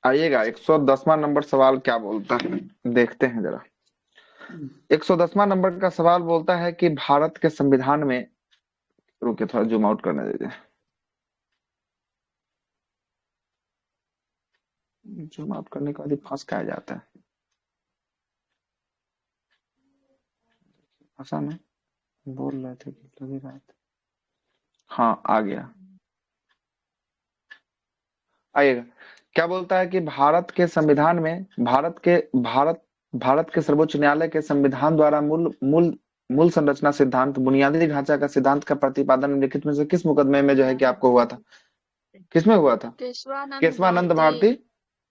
आइएगा 110वां नंबर सवाल क्या बोलता है, देखते हैं जरा। 110वां नंबर का सवाल बोलता है कि भारत के संविधान में, रुके थोड़ा जूम आउट करने दीजिए। जूम आउट करने के बाद ही फंस क्या जाता है, फंसा नहीं, बोल रहे थे कि लगी बात। हाँ आ गया, आइएगा। क्या बोलता है कि भारत के संविधान में भारत के सर्वोच्च न्यायालय के संविधान द्वारा मूल मूल मूल संरचना सिद्धांत बुनियादी ढांचा का सिद्धांत का प्रतिपादन निम्नलिखित में से किस मुकदमे में जो है कि आपको हुआ था, किसमें हुआ था? केशवानंद केशवानंद भारती। भारती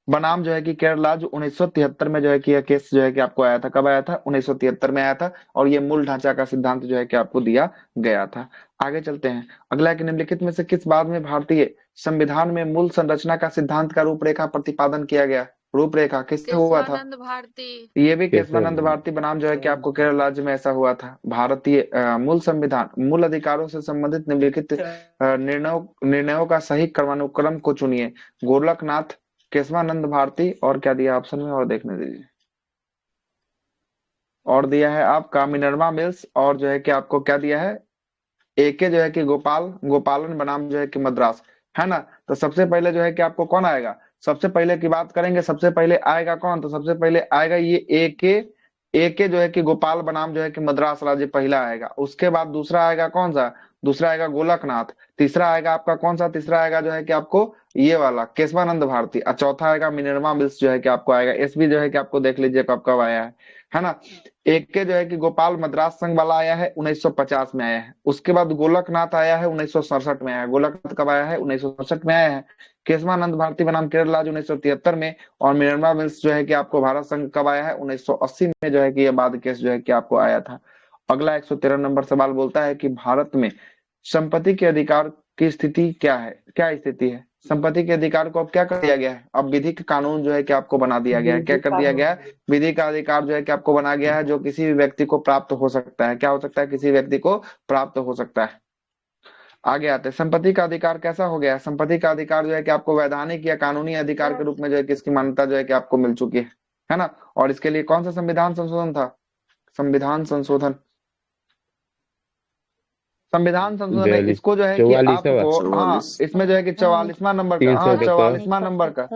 बनाम जो है कि केरला, जो 1973 में जो है कि यह केस जो है कि आपको आया था। कब आया था? 1973 में आया था। और ये मूल ढांचा का सिद्धांत जो है कि आपको दिया गया था। आगे चलते हैं। अगला है कि निम्नलिखित में से किस बाद में भारतीय संविधान में मूल संरचना का सिद्धांत का रूपरेखा प्रतिपादन किया गया? रूपरेखा किससे हुआ था? केशवानंद भारती। ये भी केशव केशवानंद भारती बनाम जो है कि आपको केरल राज्य में ऐसा हुआ था। भारतीय मूल संविधान मूल अधिकारों से संबंधित निम्नलिखित निर्णयों का सही क्रमानुक्रम को चुनिए। गोरखनाथ, केशवानंद भारती, और क्या दिया ऑप्शन में, और देखने दीजिए। और दिया है आपका मिनर्वा मिल्स, और जो है कि आपको क्या दिया है, एके जो है कि गोपालन बनाम जो है कि मद्रास, है ना। तो सबसे पहले जो है कि आपको कौन आएगा, सबसे पहले की बात करेंगे, सबसे पहले आएगा कौन? तो सबसे पहले आएगा ये एके, एके जो है कि गोपाल बनाम जो है कि मद्रास राज्य पहला आएगा। उसके बाद दूसरा आएगा कौन सा? दूसरा आएगा गोलकनाथ। तीसरा आएगा आपका कौन सा? तीसरा आएगा जो है कि आपको ये वाला केशवानंद भारती। और चौथा आएगा मिनर्वा मिल्स जो है कि आपको आएगा। एसबी जो है कि आपको देख लीजिए कब कब आया है ना। एक के जो है कि गोपाल मद्रास संघ वाला आया है 1950 में आया है। उसके बाद गोलकनाथ आया है 1967 में आया है। गोलकनाथ कब आया है? 1967 में आया है। केशवानंद भारती बनाम केरल राज्य 1973 में। और मिनर्वा मिल्स जो है कि आपको भारत संघ कब आया है? 1980 में जो है कि ये बाद केस जो है कि आपको आया था। अगला 113 नंबर सवाल बोलता है कि भारत में संपत्ति के अधिकार की स्थिति क्या है? क्या स्थिति है? संपत्ति के अधिकार को अब क्या कर दिया गया है? अब विधिक कानून जो है कि आपको बना दिया गया है। क्या कर दिया गया है? विधि का अधिकार जो है कि आपको बना गया है, जो किसी भी व्यक्ति को प्राप्त हो सकता है। क्या हो सकता है? किसी व्यक्ति को प्राप्त हो सकता है। आगे आते हैं। संपत्ति का अधिकार कैसा हो गया है? संपत्ति का अधिकार जो है कि आपको वैधानिक या कानूनी अधिकार के रूप में जो है कि इसकी मान्यता जो है कि आपको मिल चुकी है ना। और इसके लिए कौन सा संविधान संशोधन था? संविधान संशोधन, संविधान संशोधन है। 42 इसको जो है कि 44वां आपको, हाँ, 44। इसमें जो है कि 44वां नंबर का, हाँ 300 के क 44वां नंबर का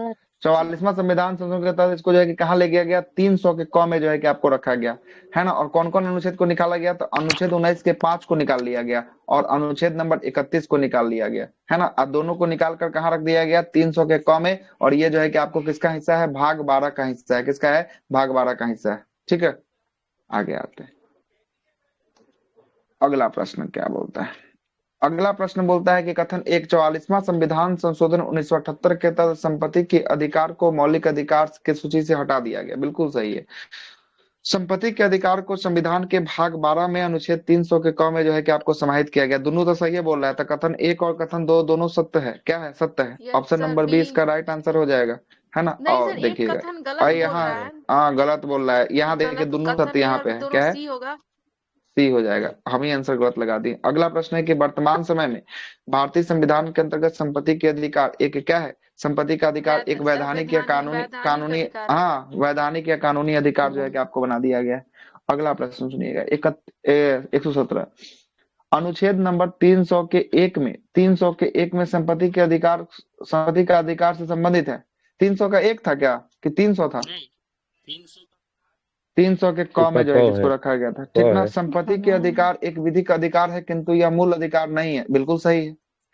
44वां संविधान संशोधन के तहत इसको जो है कि कहाँ ले गया गया? 300 के क में जो है कि आपको रखा गया है ना। और कौन कौन अनुच्छेद को निकाला गया? तो अनुच्छेद 19 के 5 को निकाल लिया गया, और अनुच्छेद नंबर 31 को निकाल लिया गया, है ना। अब दोनों को निकाल कर कहाँ रख दिया गया? 300 के क में। और ये जो है कि आपको किसका हिस्सा है? भाग 12 का हिस्सा है। किसका है? भाग 12 का हिस्सा है। ठीक है, आगे आते हैं। अगला प्रश्न क्या बोलता है? अगला प्रश्न बोलता है कि कथन एक 44वां संविधान संशोधन 1978 के तहत संपत्ति के अधिकार को मौलिक अधिकार की सूची से हटा दिया गया। बिल्कुल सही है। संपत्ति के अधिकार को संविधान के भाग 12 में अनुच्छेद 300 के क में जो है कि आपको समाहित किया गया। दोनों तो सही है बोल रहा है। तो कथन एक और कथन दो दोनों सत्य है। क्या है? सत्य है। Yes option sir, number B. B इसका राइट आंसर हो जाएगा, है ना। नहीं और सर, एक देखिएगा, कथन गलत और बोल यहाँ, रहा है। हाँ गलत बोल रहा है। यहाँ देखिए गलत दोनों कथन सत्य ए यहाँ और पे बी है। दोनों क्या है? सी होगा। सी हो जाएगा। हम ही आंसर गलत लगा दिए। अगला प्रश्न है कि वर्तमान समय में भारतीय संविधान के अंतर्गत संपत्ति के अधिकार एक क्या है? संपत्ति का अधिकार एक वैधानिक या कानूनी वैधानिक कानूनी अधिकार है। हाँ, वैधानिक या कानूनी अधिकार जो है कि आपको बना दिया गया है। अगला प्रश्न सुनिएगा। 117 अनुच्छेद नंबर 300 के एक में, 300 के एक में संपत्ति का अधिकार से संबंधित है। 300 का एक था क्या कि 300 था? 300 के क इसका में जो है क कि है, इसको रखा गया था। क ठीक ना। है। संपत्ति के अधिकार एक विधिक अधिकार है, किंतु यह मूल अधिकार नहीं है। बिल्कुल सही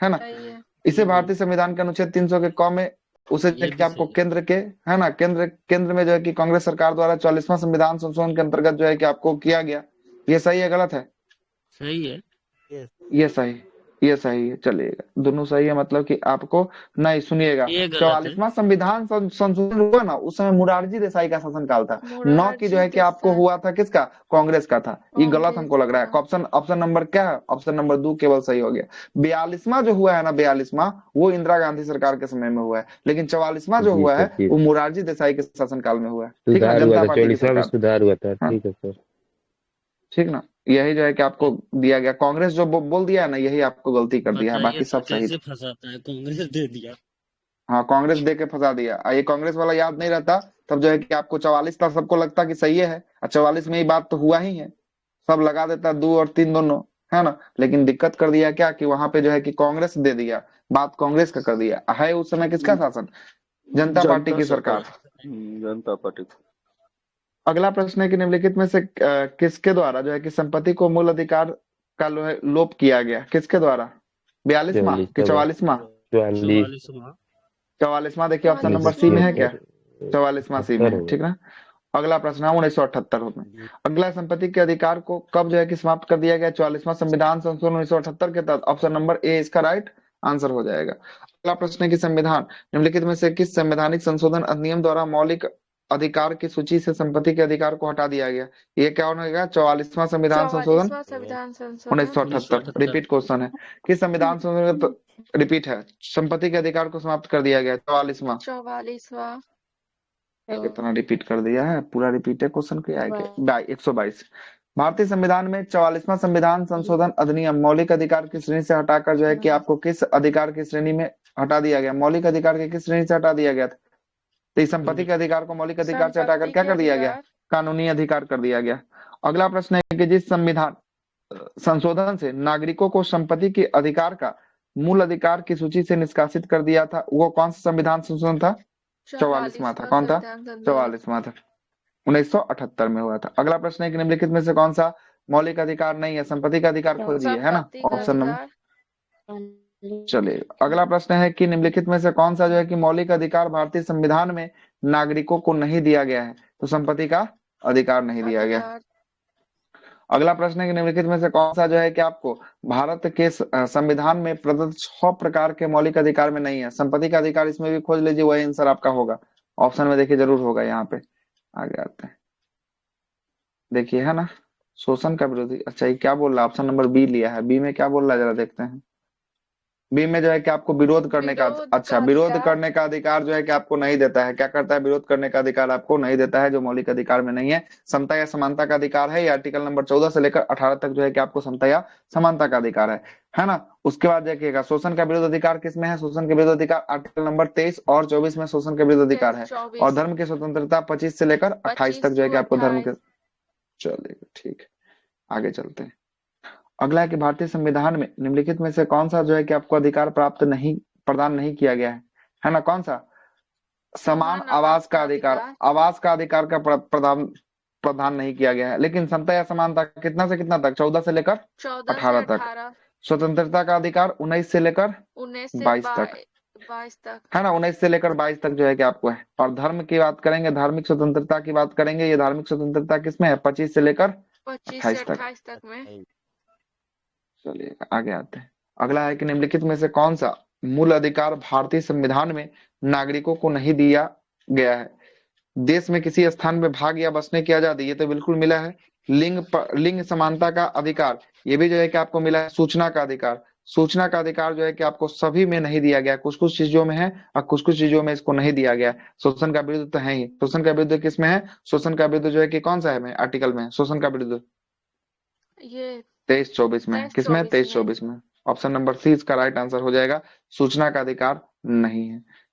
है ना। सही है। इसे भारतीय संविधान के अनुच्छेद 300 के क में उसे जो है कि आपको केंद्र के, है ना, केंद्र में जो है कि कांग्रेस सरकार द्वारा 44वां संविधान संशोधन के अंतर्गत जो है कि आपको किया गया। ये सही है गलत है? सही है। ये सही, ये सही है। चलिएगा, दोनों सही है, मतलब कि आपको, नहीं सुनिएगा, ये गलत है। 44वां संविधान संशोधन हुआ ना, उस समय मुरारजी देसाई का शासनकाल था। न कि जो मोरारजी है कि आपको देसाई। हुआ था किसका? कांग्रेस का था। ये गलत कांग्रेस हमको लग रहा है। का। ऑप्शन ऑप्शन नंबर क्या है? ऑप्शन नंबर 2 केवल सही हो गया। 42वां जो हुआ है ना, 42वां, वो इंदिरा गांधी सरकार के समय में हुआ है। लेकिन 44वां जो जी हुआ सर, है जी वो मुरारजी देसाई के शासनकाल में हुआ है। ठीक ना, सुधार हुआ जनता था, पार्टी की 44वां में सरकार। सुधार हुआ था। हाँ, ठीक है सर। ठीक ना। यही जो है कि आपको दिया गया। कांग्रेस जो बोल दिया है ना, यही आपको गलती कर दिया है, बताइए बाकी सर, सब सही कैसे था। फंसाता है, कांग्रेस दे दिया। हाँ, कांग्रेस दे के फंसा दिया। ये कांग्रेस वाला याद नहीं रहता, तब जो है कि आपको 44 था, सबको लगता कि सही है, और 44 में ही बात तो हुआ ही है, सब लगा देता 2 और 3 दोनों, है ना। लेकिन दिक्कत कर दिया क्या कि वहां पे जो है कि कांग्रेस दे दिया, बात कांग्रेस का कर दिया है। उस समय किसका शासन? जनता पार्टी जनता की सरकार। सरकार। जनता पार्टी। अगला प्रश्न है कि निम्नलिखित में से किसके द्वारा जो है कि संपत्ति को मूल अधिकार का लोप किया गया, किसके द्वारा? 42वां कि 44वां 44वां? 44 44वां देखिए, ऑप्शन नंबर सी में है क्या? 1976 44वां सी में 78 है, में। ठीक ना। अगला प्रश्न है 1978 में। अगला संपत्ति के अधिकार को कब जो है कि समाप्त कर दिया गया? 44वां संविधान संशोधन 1978 के तहत। ऑप्शन नंबर ए इसका राइट आंसर हो जाएगा। अगला प्रश्न है कि संविधान निम्नलिखित में से किस संवैधानिक संशोधन अधिनियम द्वारा मौलिक अधिकार की सूची से संपत्ति के अधिकार को हटा दिया गया? ये क्या होगा? 44वां संविधान संशोधन 44वां संविधान संशोधन 1978। रिपीट क्वेश्चन है, किस संविधान संशोधन? रिपीट है, संपत्ति के अधिकार को समाप्त कर दिया गया 44वां। 44वां कितना रिपीट कर दिया है, पूरा रिपीट है क्वेश्चन क्या है कि 122। भारतीय संविधान में 44वां संविधान संशोधन अधिनियम मौलिक अधिकार की श्रेणी से हटाकर जो है कि आपको किस अधिकार की श्रेणी में हटा दिया गया? मौलिक अधिकार के किस श्रेणी से हटा दिया गया था? तो इस संपत्ति के अधिकार को मौलिक अधिकार से हटाकर संपत्ति क्या के कर दिया गया? अधिकार कानूनी अधिकार कर दिया गया। अगला प्रश्न है कि जिस संविधान संशोधन से नागरिकों को संपत्ति के अधिकार का मूल अधिकार की सूची से निष्कासित कर दिया था, वो कौन सा संविधान संशोधन था? 44वां था। कौन था? संविधान संशोधन 44वां था, 1978 में हुआ था। अगला प्रश्न है कि निम्नलिखित में से कौन सा मौलिक अधिकार नहीं है? संपत्ति का अधिकार खोज दिए, है ना। संपत्ति का ऑप्शन नंबर, अधिकार चलिए अगला प्रश्न है कि निम्नलिखित में से कौन सा जो है कि मौलिक अधिकार भारतीय संविधान में नागरिकों को नहीं दिया गया है? तो संपत्ति का अधिकार नहीं दिया गया। अधिकार अगला प्रश्न है कि निम्नलिखित में से कौन सा जो है कि आपको भारत के संविधान में प्रदत्त 6 प्रकार के मौलिक अधिकार में नहीं है? संपत्ति का अधिकार इसमें भी खोज लीजिए, वही आंसर आपका होगा। ऑप्शन में देखिए जरूर होगा यहाँ पे। आगे आते हैं, देखिए, है ना। शोषण का विरोधी, अच्छा ये क्या बोल रहा है? ऑप्शन नंबर बी लिया है, बी में क्या बोल रहा है जरा देखते हैं। बी में जो है कि आपको विरोध करने का, विरोध अच्छा का विरोध अधिकार करने का अधिकार जो है कि आपको नहीं देता है। क्या करता है? विरोध करने का अधिकार आपको नहीं देता है, जो मौलिक अधिकार में नहीं है। समता या समानता का अधिकार है, ये आर्टिकल नंबर 14 से लेकर 18 तक जो है कि आपको समता या समानता का अधिकार है ना। उसके बाद देखिएगा शोषण का विरोध अधिकार किसमें है? शोषण के विरोध अधिकार आर्टिकल नंबर 23 और 24 में शोषण के विरोध अधिकार है। 24 और धर्म की स्वतंत्रता 25 से लेकर 28 तक 25 जो है टू कि आपको धर्म के, 28 चलिए ठीक है, आगे चलते हैं। अगला है कि भारतीय संविधान में निम्नलिखित में से कौन सा जो है कि आपको अधिकार प्राप्त नहीं, प्रदान नहीं किया गया है ना। कौन सा? समान आवास का अधिकार, आवास का अधिकार का प्रदान प्रदान नहीं किया गया है। लेकिन समता या समानता कितना से कितना तक? 14 से लेकर 14 से 18 तक। 18 स्वतंत्रता का अधिकार 19 से लेकर 19 से 22 तक, 22 तक है ना। 19 से लेकर 22 तक जो है कि आपको है। और धर्म की बात करेंगे, धार्मिक स्वतंत्रता की बात करेंगे, ये धार्मिक स्वतंत्रता किसमें है? 25 से लेकर 25 से 28 तक। 28 तक में चलिए आगे आते हैं। अगला है कि निम्नलिखित में से कौन सा मूल अधिकार भारतीय संविधान में नागरिकों को नहीं दिया गया है? देश में किसी स्थान में भाग या बसने की आजादी, ये तो बिल्कुल मिला है। लिंग समानता का अधिकार, ये भी जो है कि आपको मिला है। सूचना का अधिकार, सूचना का अधिकार जो है कि आपको सभी में नहीं दिया गया, कुछ कुछ चीजों में है और कुछ कुछ चीजों में इसको नहीं दिया गया। शोषण का विरुद्ध तो है ही। शोषण का विरुद्ध किसमें है? शोषण का विरुद्ध जो है कि कौन सा है में आर्टिकल में शोषण का विरुद्ध? ये 23-24 में। 23 किसमें? 24 में 23-24 में। ऑप्शन नंबर सी इसका राइट आंसर हो जाएगा। सूचना का अधिकार नहीं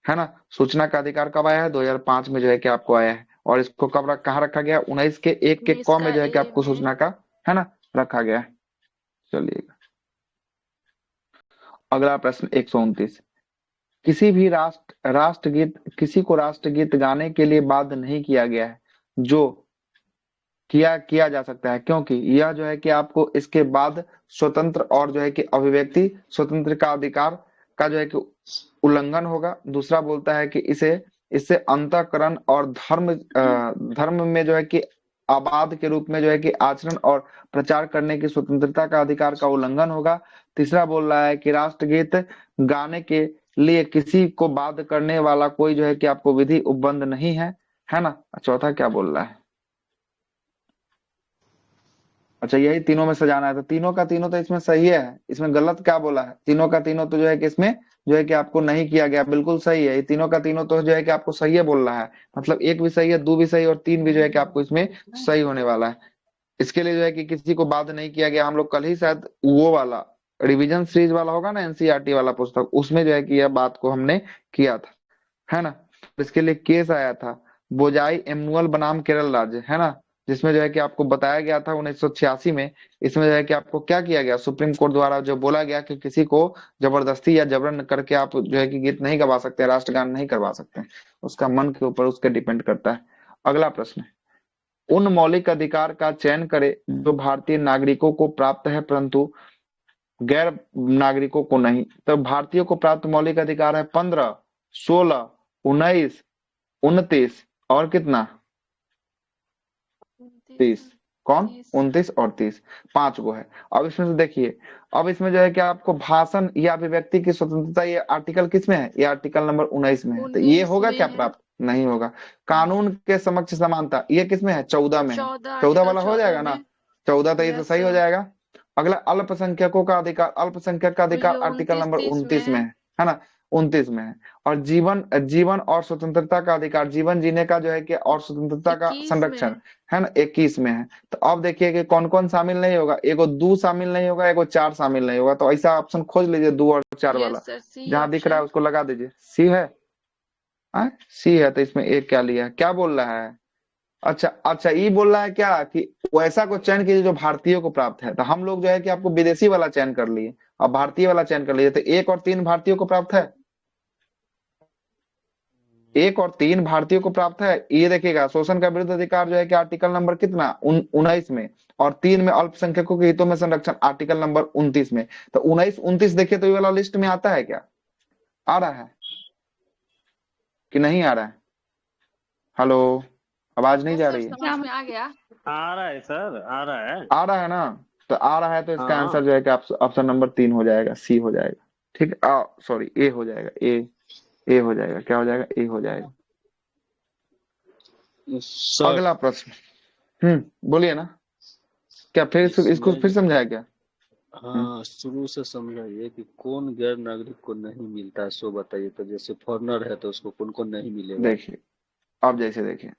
है ना। सूचना का अधिकार कब आया है? 2005 में जो है कि आपको आया है। और इसको कब कहाँ रखा गया? 19 के 1 के 19 क का में जो है कि ए आपको में सूचना का, है ना, रखा गया है। चलिएगा अगला प्रश्न 129। किसी भी राष्ट्रगीत, किसी को राष्ट्रगीत गाने के लिए बाध्य नहीं किया गया है, जो किया किया जा सकता है, क्योंकि यह जो है कि आपको इसके बाद स्वतंत्र और जो है कि अभिव्यक्ति स्वतंत्र का अधिकार का जो है कि उल्लंघन होगा। दूसरा बोलता है कि इसे इससे अंतःकरण और धर्म में जो है कि आबाद के रूप में जो है कि आचरण और प्रचार करने की स्वतंत्रता का अधिकार का उल्लंघन होगा। तीसरा बोल रहा है कि राष्ट्रगीत गाने के लिए किसी को बाध्य करने वाला कोई जो है कि आपको विधि उपबंध नहीं है ना। चौथा क्या बोल रहा है? अच्छा यही तीनों में सजाना है, तो तीनों का तीनों तो इसमें सही है। इसमें गलत क्या बोला है? तीनों का तीनों तो जो है कि इसमें जो है कि आपको नहीं किया गया, बिल्कुल सही है। ये तीनों का तीनों तो जो है कि आपको सही है बोल रहा है। मतलब एक भी सही है, दो भी सही और तीन भी जो है कि आपको इसमें सही होने वाला है। इसके लिए जो है कि किसी को बाध्य नहीं किया गया। हम लोग कल ही शायद वो वाला रिवीजन सीरीज वाला होगा ना, एनसीईआरटी वाला पुस्तक, उसमें जो है कि यह बात को हमने किया था। है ना। तो इसके लिए केस आया था बोजाई एमुअल बनाम केरल राज्य, है ना, जिसमें जो है कि आपको बताया गया था 1986 में। इसमें जो है कि आपको क्या किया गया, सुप्रीम कोर्ट द्वारा जो बोला गया कि किसी को जबरदस्ती या जबरन करके आप जो है कि गीत नहीं गवा सकते, राष्ट्रगान नहीं करवा सकते, उसका मन के ऊपर उसके डिपेंड करता है। अगला प्रश्न, उन मौलिक अधिकार का चयन करे जो भारतीय नागरिकों को प्राप्त है परंतु गैर नागरिकों को नहीं। तो भारतीयों को प्राप्त मौलिक अधिकार है 15, 16, 19, 29 और कितना, 30। 29 कौन, 30। 29 और 30, पांच गो है। अब इसमें से देखिए, अब इसमें जो है कि आपको भाषण या अभिव्यक्ति की स्वतंत्रता, ये आर्टिकल किस में है, ये आर्टिकल नंबर 19 में है। तो ये 19 होगा में क्या है। प्राप्त, नहीं होगा। कानून के समक्ष समानता, ये किस में है, 14 में है। 14 14 आर्टिकल वाला हो 14 जाएगा ना, में। 14, तो ये तो यस सही हो सर। जाएगा। अगला अल्पसंख्यकों का अधिकार, अल्पसंख्यक का ये अधिकार आर्टिकल 29 नंबर 30 में 29 में है। है ना, 29 में है। और जीवन जीवन और स्वतंत्रता का अधिकार, जीवन जीने का जो है कि और स्वतंत्रता का 21 में संरक्षण, है। है ना, 21 में है। तो अब देखिए कि कौन कौन शामिल नहीं होगा, एगो 2 शामिल नहीं होगा, एगो 4 शामिल नहीं होगा। तो ऐसा ऑप्शन खोज लीजिए 2 और 4 वाला, यस सर, सी जहां दिख रहा है ऑप्शन। उसको लगा दीजिए। सी है, सी है। तो इसमें एक क्या लिया है, क्या बोल रहा है, अच्छा अच्छा, ये बोल रहा है क्या कि वैसा को चयन कीजिए जो भारतीयों को प्राप्त है। तो हम लोग जो है कि आपको विदेशी वाला चयन कर लिए और भारतीय वाला चयन कर लिए। तो 1 और 3 भारतीयों को प्राप्त है, 1 और 3 भारतीयों को प्राप्त है। ये देखिएगा, शोषण का विरुद्ध अधिकार जो है कि आर्टिकल नंबर कितना, 19 में, और 3 में अल्पसंख्यकों के हितों में संरक्षण आर्टिकल नंबर 29 में। तो 19 29 देखिए तो ये वाला लिस्ट में आता है क्या, आ रहा है कि नहीं आ रहा है, हेलो, आवाज नहीं यस जा सर, रही है, समझ में आ गया। आ रहा है सर, आ रहा है। आ रहा है ना। तो आ रहा है तो इसका हाँ आंसर जो है कि ऑप्शन नंबर 3 हो जाएगा, सी हो जाएगा। ठीक है, सॉरी, ए हो जाएगा, ए हो जाएगा, क्या हो जाएगा, ए हो जाएगा। सर अगला प्रश्न, बोलिए ना, क्या फिर इसको इसमें फिर समझाया क्या। हाँ शुरू से समझाइए कि कौन गैर नागरिक को नहीं मिलता है, सो बताइए। तो जैसे फॉरेनर है तो उसको कौन कौन नहीं मिलेगा। देखिए, अब जैसे देखिए,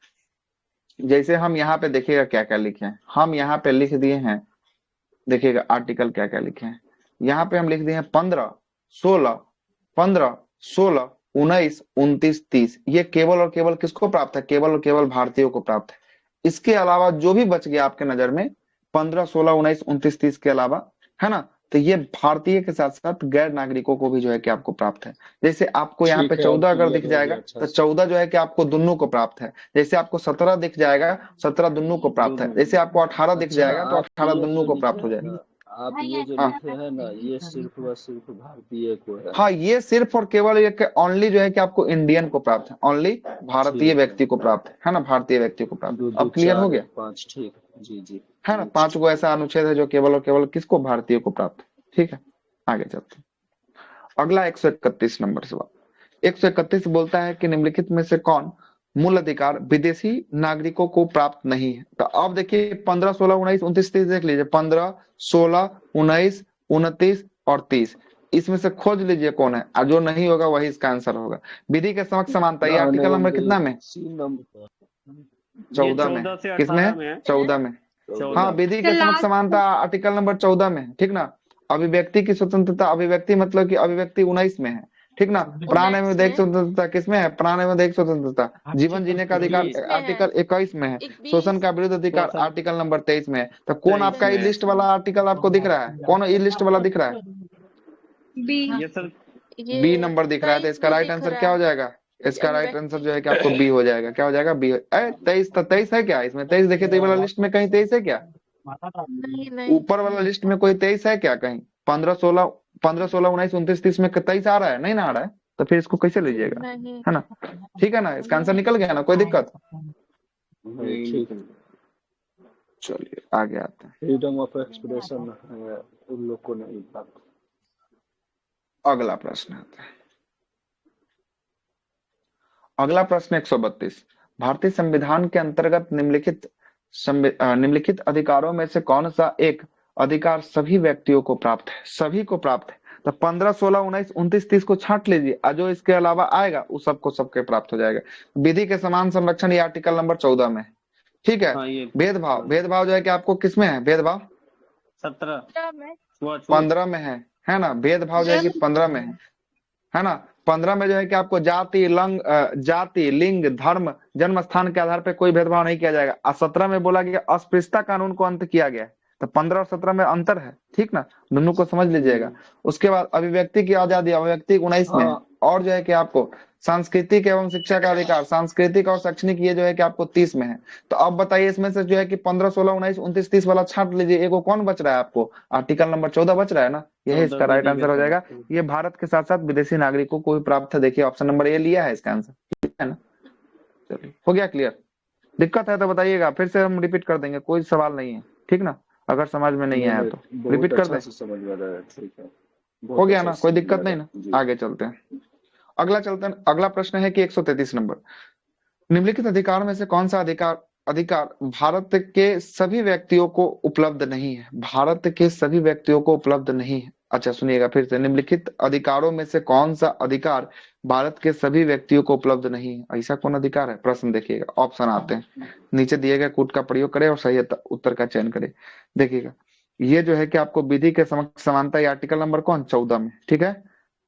जैसे हम यहाँ पे देखिएगा क्या क्या लिखे हैं, हम यहाँ पे लिख दिए हैं, देखिएगा आर्टिकल क्या क्या लिखे हैं। यहाँ पे हम लिख दिए हैं 15, 16, 15, 16, 19, 29, 30। ये केवल और केवल किसको प्राप्त है, केवल और केवल भारतीयों को प्राप्त है। इसके अलावा जो भी बच गया आपके नजर में, 15, 16, 19, 29, 30 के अलावा, है ना, तो ये भारतीय के साथ साथ गैर नागरिकों को भी जो है कि आपको प्राप्त है। जैसे आपको यहाँ पे ठीक है, अब 14 अगर क्लियर दिख हो जाएगा गया अच्छा तो से। 14 जो है कि आपको दोनों को प्राप्त है। जैसे आपको 17 दिख जाएगा, 17 दोनों को प्राप्त है। दोनों जैसे आपको 18 दिख अच्छा, जाएगा तो आप 18 ये दोनों जो को लिखे प्राप्त हो हैं जाएगा। ना, आप ये जो हाँ लिखे हैं ना, ये सिर्फ व सिर्फ भारतीय को है। हाँ, ये सिर्फ और केवल एक ओनली जो है कि आपको इंडियन को प्राप्त है, ओनली भारतीय ठीक व्यक्ति को प्राप्त है ना, भारतीय व्यक्ति को प्राप्त। 2 2 अब क्लियर हो 4 गया, 1 5 ठीक। जी जी। है ना, 5 गो ऐसा अनुच्छेद है जो केवल और केवल किसको, भारतीय को प्राप्त है। ठीक है, आगे चलते हैं। अगला 131 नंबर सवाल, 131 बोलता है कि निम्नलिखित में से कौन मूल अधिकार विदेशी नागरिकों को प्राप्त नहीं है। तो अब देखिए 15, 16, 19, 29, 30 देख लीजिए, 15, 16, 19, 29 और 30। इसमें से खोज लीजिए कौन है, और जो नहीं होगा वही इसका आंसर होगा। विधि के समक्ष समानता, ये आर्टिकल नंबर कितना में, सी नंबर ये 14 में 14 है। से किसमें 18 है, में है। 14 में। हाँ, 14 विधि के समक्ष समानता आर्टिकल नंबर 14 में है, ठीक ना। अभिव्यक्ति की स्वतंत्रता, अभिव्यक्ति मतलब कि अभिव्यक्ति 19 में है, ठीक ना। प्राण एवं 19 देह में। स्वतंत्रता किसमें है, प्राण एवं देह स्वतंत्रता, जीवन जीने का अधिकार 20 में है। आर्टिकल 21 में है, 21। शोषण का विरुद्ध अधिकार शोषण आर्टिकल नंबर 23 में है। तो कौन 23 आपका ये में है। लिस्ट वाला आर्टिकल आपको दिख रहा है, कौन ये लिस्ट वाला दिख रहा है, ये सर बी ये नंबर दिख रहा है। तो 23 इसका भी राइट दिख आंसर रहा क्या हो है। जाएगा, इसका राइट आंसर जो है कि अभिव्यक्ति। आपको बी हो जाएगा, क्या हो जाएगा, बी। 23, तो 23 है क्या इसमें, 23 देखिए तो ये वाला लिस्ट में कहीं 23 है क्या, नहीं नहीं। ऊपर वाला लिस्ट में कोई 23 है क्या कहीं, 15, 16, 15, 16, 19, 29, 30 में 23 आ रहा है, नहीं ना आ रहा है। तो फिर इसको कैसे लीजिएगा, नहीं। है ना। ठीक है ना, इसका आंसर निकल गया ना, कोई दिक्कत। ठीक। चलिए आगे आते हैं। फ्रीडम ऑफ एक्सप्रेशन है, उन लोग को नहीं प्राप्त। अगला प्रश्न आता है, अगला प्रश्न 132, भारतीय संविधान के अंतर्गत निम्नलिखित अधिकारों में से कौन सा एक अधिकार सभी व्यक्तियों को प्राप्त है, सभी को प्राप्त है। तो 15, 16, 19, 29, 30 को छांट लीजिए, और जो इसके अलावा आएगा उस सबको सबके प्राप्त हो जाएगा। विधि के समान संरक्षण, ये आर्टिकल नंबर 14 में है। ठीक है, हाँ, ये भेदभाव, भेदभाव जो है कि आपको किसमें है, भेदभाव 17 में। छुआछूत 15 में है ना, भेदभाव जो है कि 15 में है ना। 15 में जो है कि आपको जाति, लिंग, धर्म, जन्म स्थान के आधार पर कोई भेदभाव नहीं किया जाएगा। और 17 में बोला गया अस्पृश्यता कानून को अंत किया गया है। तो 15 और 17 में अंतर है, ठीक ना, दोनों को समझ लीजिएगा। उसके बाद अभिव्यक्ति की आजादी, अभिव्यक्ति 19 में है। हाँ और जो है कि आपको सांस्कृतिक एवं शिक्षा का अधिकार, सांस्कृतिक और शैक्षणिक, ये जो है कि आपको 30 में है। तो अब बताइए इसमें से जो है कि 15, 16, 19, 29, 30 वाला छांट लीजिए, एगो कौन बच रहा है आपको? आर्टिकल नंबर 14 बच रहा है ना, यही 14 इसका राइट विधि के आंसर हो जाएगा। समक्ष। ये भारत के साथ साथ विदेशी नागरिकों को भी प्राप्त है। देखिए ऑप्शन नंबर ए लिया है इसका आंसर, ठीक है ना। चलिए हो गया क्लियर। दिक्कत है तो बताइएगा, फिर से हम रिपीट कर देंगे, कोई सवाल नहीं है, ठीक ना, अगर समझ में नहीं नहीं आया नहीं, तो बहुत रिपीट कर अच्छा दें। से समझ में आ रहा है, ठीक है, हो बहुत गया अच्छा ना, से कोई समझ में दिक्कत आ नहीं रहा ना। है जी। आगे चलते हैं, अगला चलते हैं। अगला प्रश्न है कि 133 नंबर, निम्नलिखित अधिकार में से कौन सा अधिकार अधिकार भारत के सभी व्यक्तियों को उपलब्ध नहीं है? भारत के सभी व्यक्तियों को उपलब्ध नहीं है। अच्छा सुनिएगा फिर से, निम्नलिखित अधिकारों में से कौन सा अधिकार भारत के सभी व्यक्तियों को उपलब्ध नहीं है? ऐसा कौन अधिकार है? प्रश्न देखिएगा, ऑप्शन आते हैं, नीचे दिए गए कूट का प्रयोग करें और सही उत्तर का चयन करें। देखिएगा, ये जो है कि आपको विधि के समक्ष समानता, ये आर्टिकल नंबर कौन 14 में, ठीक है।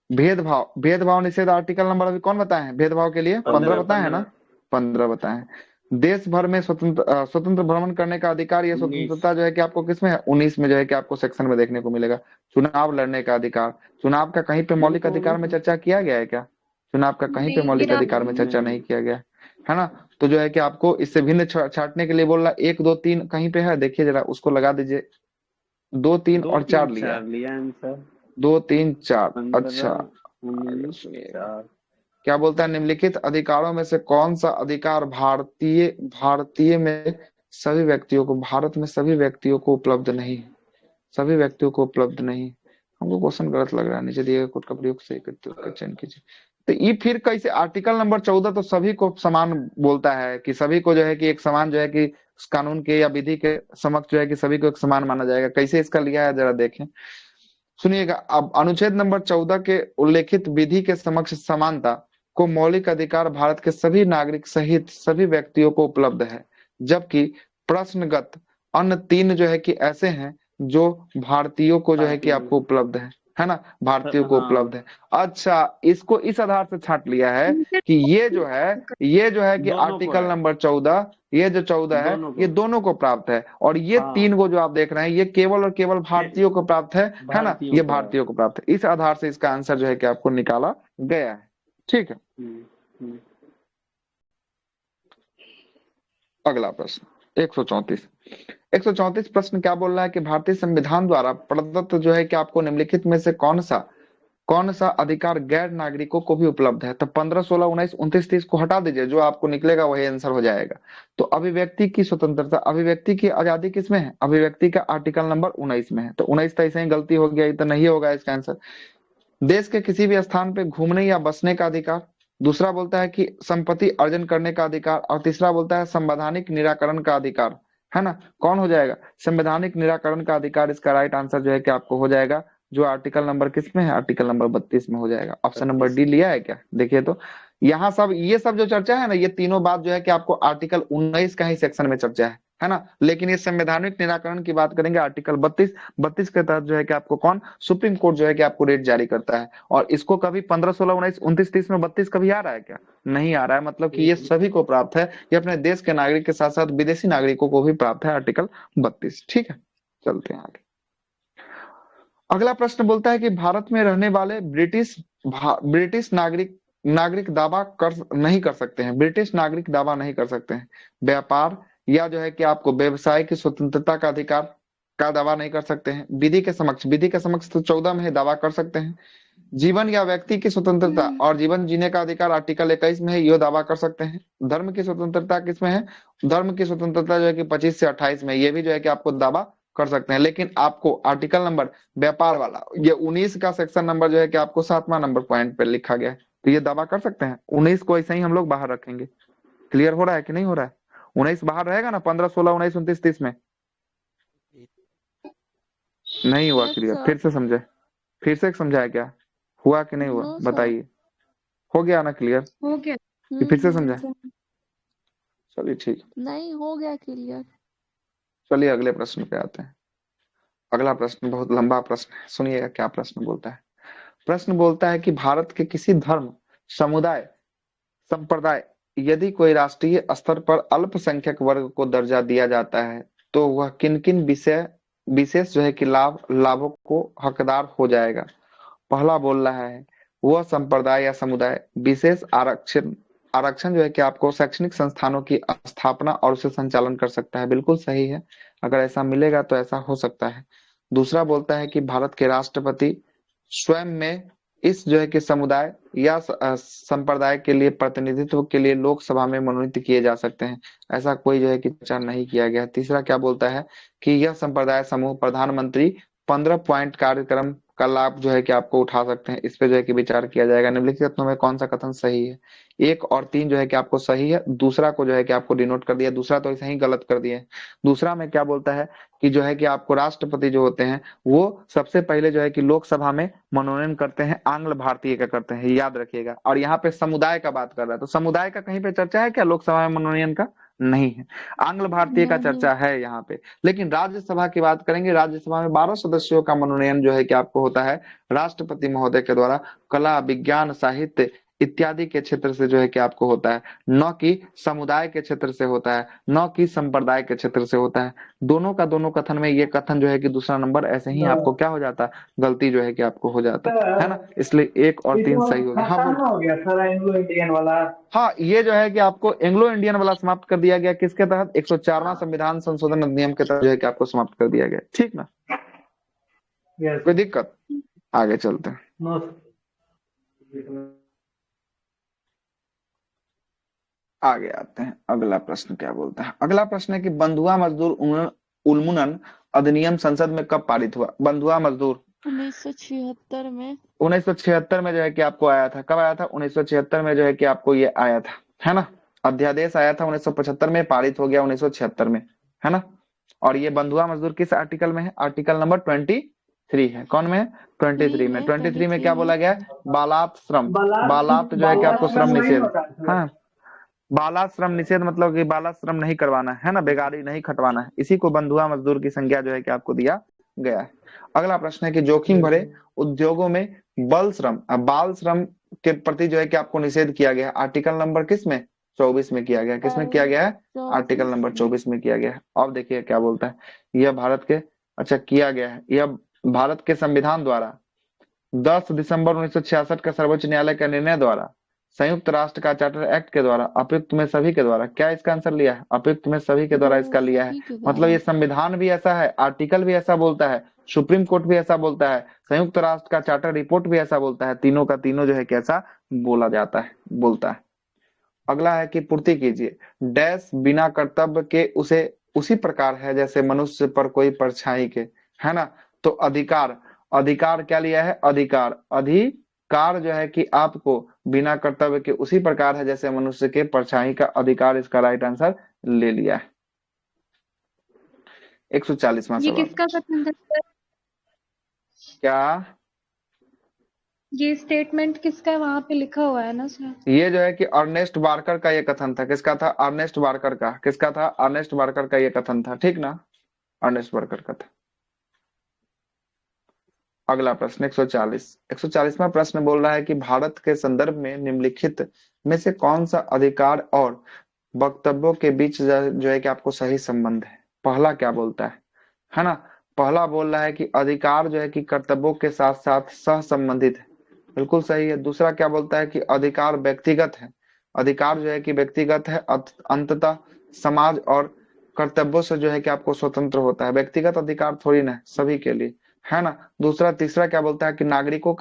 भेदभाव निषेध आर्टिकल नंबर अभी कौन बताए हैं भेदभाव के लिए? 15 15। बताए हैं ना, 15 बताए हैं। देश भर में स्वतंत्र भ्रमण करने का अधिकार, ये 19। स्वतंत्रता जो है कि आपको किसमें है? 19 में जो है कि आपको सेक्शन में देखने को मिलेगा। चुनाव लड़ने का अधिकार, चुनाव का कहीं पे ये मौलिक तो अधिकार में चर्चा किया गया है क्या? चुनाव का कहीं पे नहीं मौलिक किया। अधिकार में चर्चा नहीं नहीं। किया गया है ना। तो जो है कि आपको इससे भिन्न छांटने के लिए बोल रहा, 1, 2, 3 कहीं पे है, देखिए जरा उसको लगा दीजिए। 2, 3 2, और 3, 4 लिया है, 4 लिया आंसर। 2, 3, 4। 15, अच्छा 19, सुनिएगा, 4। क्या बोलता है, निम्नलिखित अधिकारों में से कौन सा अधिकार भारतीय भारतीय में सभी व्यक्तियों को, भारत में सभी व्यक्तियों को उपलब्ध नहीं है? सभी व्यक्तियों को उपलब्ध नहीं है। हमको क्वेश्चन गलत लग रहा है, नीचे दिए गए कोड का प्रयोग सही करते हुए उसका चयन कीजिए। तो ये फिर कैसे? आर्टिकल नंबर 14 तो सभी को समान बोलता है कि सभी को जो है कि एक समान जो है कि उस कानून के या विधि के समक्ष जो है कि सभी को एक समान माना जाएगा। कैसे इसका लिया है जरा देखें, सुनिएगा। अब अनुच्छेद नंबर 14 के उल्लेखित विधि के समक्ष समानता को मौलिक अधिकार भारत के सभी नागरिक सहित सभी व्यक्तियों को उपलब्ध है, जबकि प्रश्नगत अन्य 3 जो है कि ऐसे हैं जो भारतीयों को जो है कि भारतीय। आपको उपलब्ध है ना, भारतीयों को हाँ, उपलब्ध है। अच्छा, इसको इस आधार से छांट लिया है कि ये जो है कि दोनों को आर्टिकल है। नंबर 14, ये जो 14 है दोनों ये को। दोनों को प्राप्त है, और ये हाँ, 3 को जो आप देख रहे हैं ये केवल और केवल ये भारतीयों को प्राप्त है ना, भारतीयों ये को है। भारतीयों को प्राप्त है। इस आधार से इसका आंसर जो है कि आपको निकाला गया है, ठीक है। हम्म, हम्म। अगला प्रश्न 134, 134 प्रश्न क्या बोल रहा है कि भारतीय संविधान द्वारा प्रदत्त जो है कि आपको निम्नलिखित में से कौन सा अधिकार गैर नागरिकों को भी उपलब्ध है? तो 15, 16, 19, 29, 30 को हटा दीजिए, जो आपको निकलेगा वही आंसर हो जाएगा। तो अभिव्यक्ति की स्वतंत्रता, अभिव्यक्ति की आजादी किसमें है? अभिव्यक्ति का आर्टिकल नंबर 19 में है। तो 19 तो ऐसे ही गलती हो गया, ये तो नहीं होगा इसका आंसर। देश के किसी भी स्थान पे घूमने या बसने का अधिकार, दूसरा बोलता है कि संपत्ति अर्जन करने का अधिकार, और तीसरा बोलता है संवैधानिक निराकरण का अधिकार, है ना। कौन हो जाएगा? संवैधानिक निराकरण का अधिकार इसका राइट आंसर जो है कि आपको हो जाएगा, जो आर्टिकल नंबर किस में है? आर्टिकल नंबर 32 में हो जाएगा। Option number 32। डी लिया है क्या? देखिए तो यहाँ सब ये सब जो चर्चा है ना, ये तीनों बात जो है कि आपको आर्टिकल 19 का ही सेक्शन में चर्चा है ना। लेकिन ये संवैधानिक निराकरण की बात करेंगे आर्टिकल 32 के तहत जो है कि आपको कौन, सुप्रीम कोर्ट जो है कि आपको रेट जारी करता है। और इसको कभी 15, 16, 19, 29, 30 में 32 कभी आ रहा है क्या? नहीं आ रहा है। मतलब कि ये सभी को प्राप्त है, ये अपने देश के नागरिक के साथ साथ विदेशी नागरिकों को भी प्राप्त है, आर्टिकल 32, ठीक है। चलते हैं आगे। अगला प्रश्न बोलता है कि भारत में रहने वाले ब्रिटिश नागरिक नागरिक दावा नहीं कर सकते हैं, ब्रिटिश नागरिक दावा नहीं कर सकते हैं व्यापार या जो है कि आपको व्यवसाय की स्वतंत्रता का अधिकार का दावा नहीं कर सकते हैं। विधि के समक्ष तो 14 में ही दावा कर सकते हैं। जीवन या व्यक्ति की स्वतंत्रता और जीवन जीने का अधिकार आर्टिकल 21 में है, ये दावा कर सकते हैं। धर्म की स्वतंत्रता किसमें है? धर्म की स्वतंत्रता जो है कि 25 से 28 में, ये भी जो है कि आपको दावा कर सकते हैं। लेकिन आपको आर्टिकल नंबर व्यापार वाला, ये 19 का सेक्शन नंबर जो है कि आपको 7वां नंबर पॉइंट पे लिखा गया है, तो ये दावा कर सकते हैं। 19 को ऐसे ही हम लोग बाहर रखेंगे। क्लियर हो रहा है कि नहीं हो रहा है? 19 बाहर रहेगा ना, 15, 16, 19, 29, 30 में नहीं हुआ यस क्लियर? सर। फिर से समझे, फिर से समझाया क्या? हुआ कि नहीं हुआ नो सर। बताइए। हो गया ना क्लियर? हो गया। कि फिर से समझाए? सर। चलिए ठीक, नहीं हो गया क्लियर। चलिए अगले प्रश्न पे आते हैं। अगला प्रश्न बहुत लंबा प्रश्न है, सुनिएगा क्या प्रश्न बोलता है। प्रश्न बोलता है कि भारत के किसी धर्म, समुदाय, संप्रदाय यदि कोई राष्ट्रीय स्तर पर अल्पसंख्यक वर्ग को दर्जा दिया जाता है तो वह किन किन विशेष जो है कि लाभों को हकदार हो जाएगा। पहला बोल रहा है वह संप्रदाय या समुदाय विशेष आरक्षण आरक्षण जो है कि आपको शैक्षणिक संस्थानों की स्थापना और उसे संचालन कर सकता है। बिल्कुल सही है, अगर ऐसा मिलेगा तो ऐसा हो सकता है। दूसरा बोलता है कि भारत के राष्ट्रपति स्वयं में इस जो है कि समुदाय या संप्रदाय के लिए प्रतिनिधित्व के लिए लोकसभा में मनोनीत किए जा सकते हैं। ऐसा कोई जो है कि चर्चा नहीं किया गया। तीसरा क्या बोलता है कि यह संप्रदाय समूह प्रधानमंत्री 15 पॉइंट कार्यक्रम का लाभ जो है कि आपको उठा सकते हैं। इस पे जो है कि विचार किया जाएगा। निम्नलिखित कथनों में कौन सा कथन सही है। 1 और 3 जो है कि आपको सही है, दूसरा को जो है कि आपको डिनोट कर दिया, दूसरा तो ऐसे ही गलत कर दिए। दूसरा में क्या बोलता है कि जो है कि आपको राष्ट्रपति जो होते हैं वो सबसे पहले जो है कि लोकसभा में मनोनयन करते हैं, आंग्ल भारतीय का करते हैं, याद रखिएगा। और यहाँ पे समुदाय का बात कर रहा है, तो समुदाय का कहीं पे चर्चा है क्या लोकसभा में मनोनयन का? नहीं है। आंग्ल भारतीय का नहीं। चर्चा है यहाँ पे। लेकिन राज्यसभा की बात करेंगे, राज्यसभा में 12 सदस्यों का मनोनयन जो है कि आपको होता है राष्ट्रपति महोदय के द्वारा कला, विज्ञान, साहित्य इत्यादि के क्षेत्र से जो है कि आपको होता है, न कि समुदाय के क्षेत्र से होता है, न कि संप्रदाय के क्षेत्र से होता है। दोनों का दोनों कथन में ये कथन जो है कि दूसरा नंबर ऐसे ही आपको क्या हो जाता है, गलती जो है कि आपको हो जाता है ना। इसलिए 1 और 3 सही हो गया। हाँ बोल। हो गया सर एंग्लो इंडियन वाला। हाँ, ये जो है कि आपको एंग्लो इंडियन वाला समाप्त कर दिया गया। किसके तहत? 104वां संविधान संशोधन अधिनियम के तहत जो है कि आपको समाप्त कर दिया गया। ठीक ना, यस कोई दिक्कत? आगे चलते हैं। नो। आगे आते हैं। अगला प्रश्न क्या बोलता है। अगला प्रश्न है कि बंधुआ मजदूर उन्मूलन अधिनियम संसद में कब पारित हुआ। बंधुआ मजदूर 1976 में। 1976 में जो है कि आपको आया था। कब आया था? 1976 में जो है कि आपको ये आया था, है ना। अध्यादेश आया था 1975 में, पारित हो गया 1976 में, है ना। और ये बंधुआ मजदूर किस आर्टिकल में है? आर्टिकल नंबर 23 है। कौन में है? 23 में। 23 में क्या बोला गया है? बालात श्रम। बालात जो है कि आपको श्रम निषेध, हाँ, बाला श्रम निषेध मतलब कि बाला श्रम नहीं करवाना है ना, बेगारी नहीं खटवाना है। इसी को बंधुआ मजदूर की संज्ञा जो है कि आपको दिया गया है। अगला प्रश्न है कि जोखिम भरे उद्योगों में बाल श्रम के प्रति जो है कि आपको निषेध किया गया है। आर्टिकल नंबर किस में? 24 में किया गया है। किसमें किया गया है? आर्टिकल नंबर 24 में किया गया है। अब देखिए क्या बोलता है। यह भारत के, अच्छा किया गया है, यह भारत के संविधान द्वारा 10 दिसंबर 1966 का सर्वोच्च न्यायालय का निर्णय द्वारा, संयुक्त राष्ट्र का चार्टर एक्ट के द्वारा, अप्रयुक्त में सभी के द्वारा, क्या इसका आंसर लिया है? अप्रयुक्त में सभी के द्वारा इसका लिया है। मतलब ये संविधान भी ऐसा है, आर्टिकल भी ऐसा बोलता है, सुप्रीम कोर्ट भी ऐसा बोलता है, संयुक्त राष्ट्र का चार्टर रिपोर्ट भी ऐसा बोलता है। तीनों का तीनों जो है कैसा बोला जाता है, बोलता है। अगला है कि पूर्ति कीजिए डैश बिना कर्तव्य के उसे उसी प्रकार है जैसे मनुष्य पर कोई परछाई के, है ना। तो अधिकार, अधिकार क्या लिया है? अधिकार जो है कि आपको बिना कर्तव्य के उसी प्रकार है जैसे मनुष्य के परछाई का अधिकार, इसका राइट आंसर ले लिया है। 140वां ये सवाल। किसका कथन था सर? क्या ये स्टेटमेंट किसका है? वहां पे लिखा हुआ है ना सर। ये जो है कि अर्नेस्ट बार्कर का ये कथन था। किसका था? अर्नेस्ट बार्कर का। किसका था? अर्नेस्ट बार्कर का ये कथन था, ठीक ना, अर्नेस्ट बार्कर का था। अगला प्रश्न 140वां प्रश्न बोल रहा है कि भारत के संदर्भ में निम्नलिखित में से कौन सा अधिकार और वक्तव्यों के बीच जो है कि आपको सही संबंध है। पहला क्या बोलता है ना। पहला बोल रहा है कि अधिकार जो है कि कर्तव्यों के साथ साथ सह संबंधित है, बिल्कुल सही है। दूसरा क्या बोलता है कि अधिकार व्यक्तिगत है, अधिकार जो है कि व्यक्तिगत है, अंततः समाज और कर्तव्यों से जो है कि आपको स्वतंत्र होता है। व्यक्तिगत अधिकार थोड़ी ना सभी के लिए, है ना। दूसरा तीसरा क्या बोलता है कि नागरिकों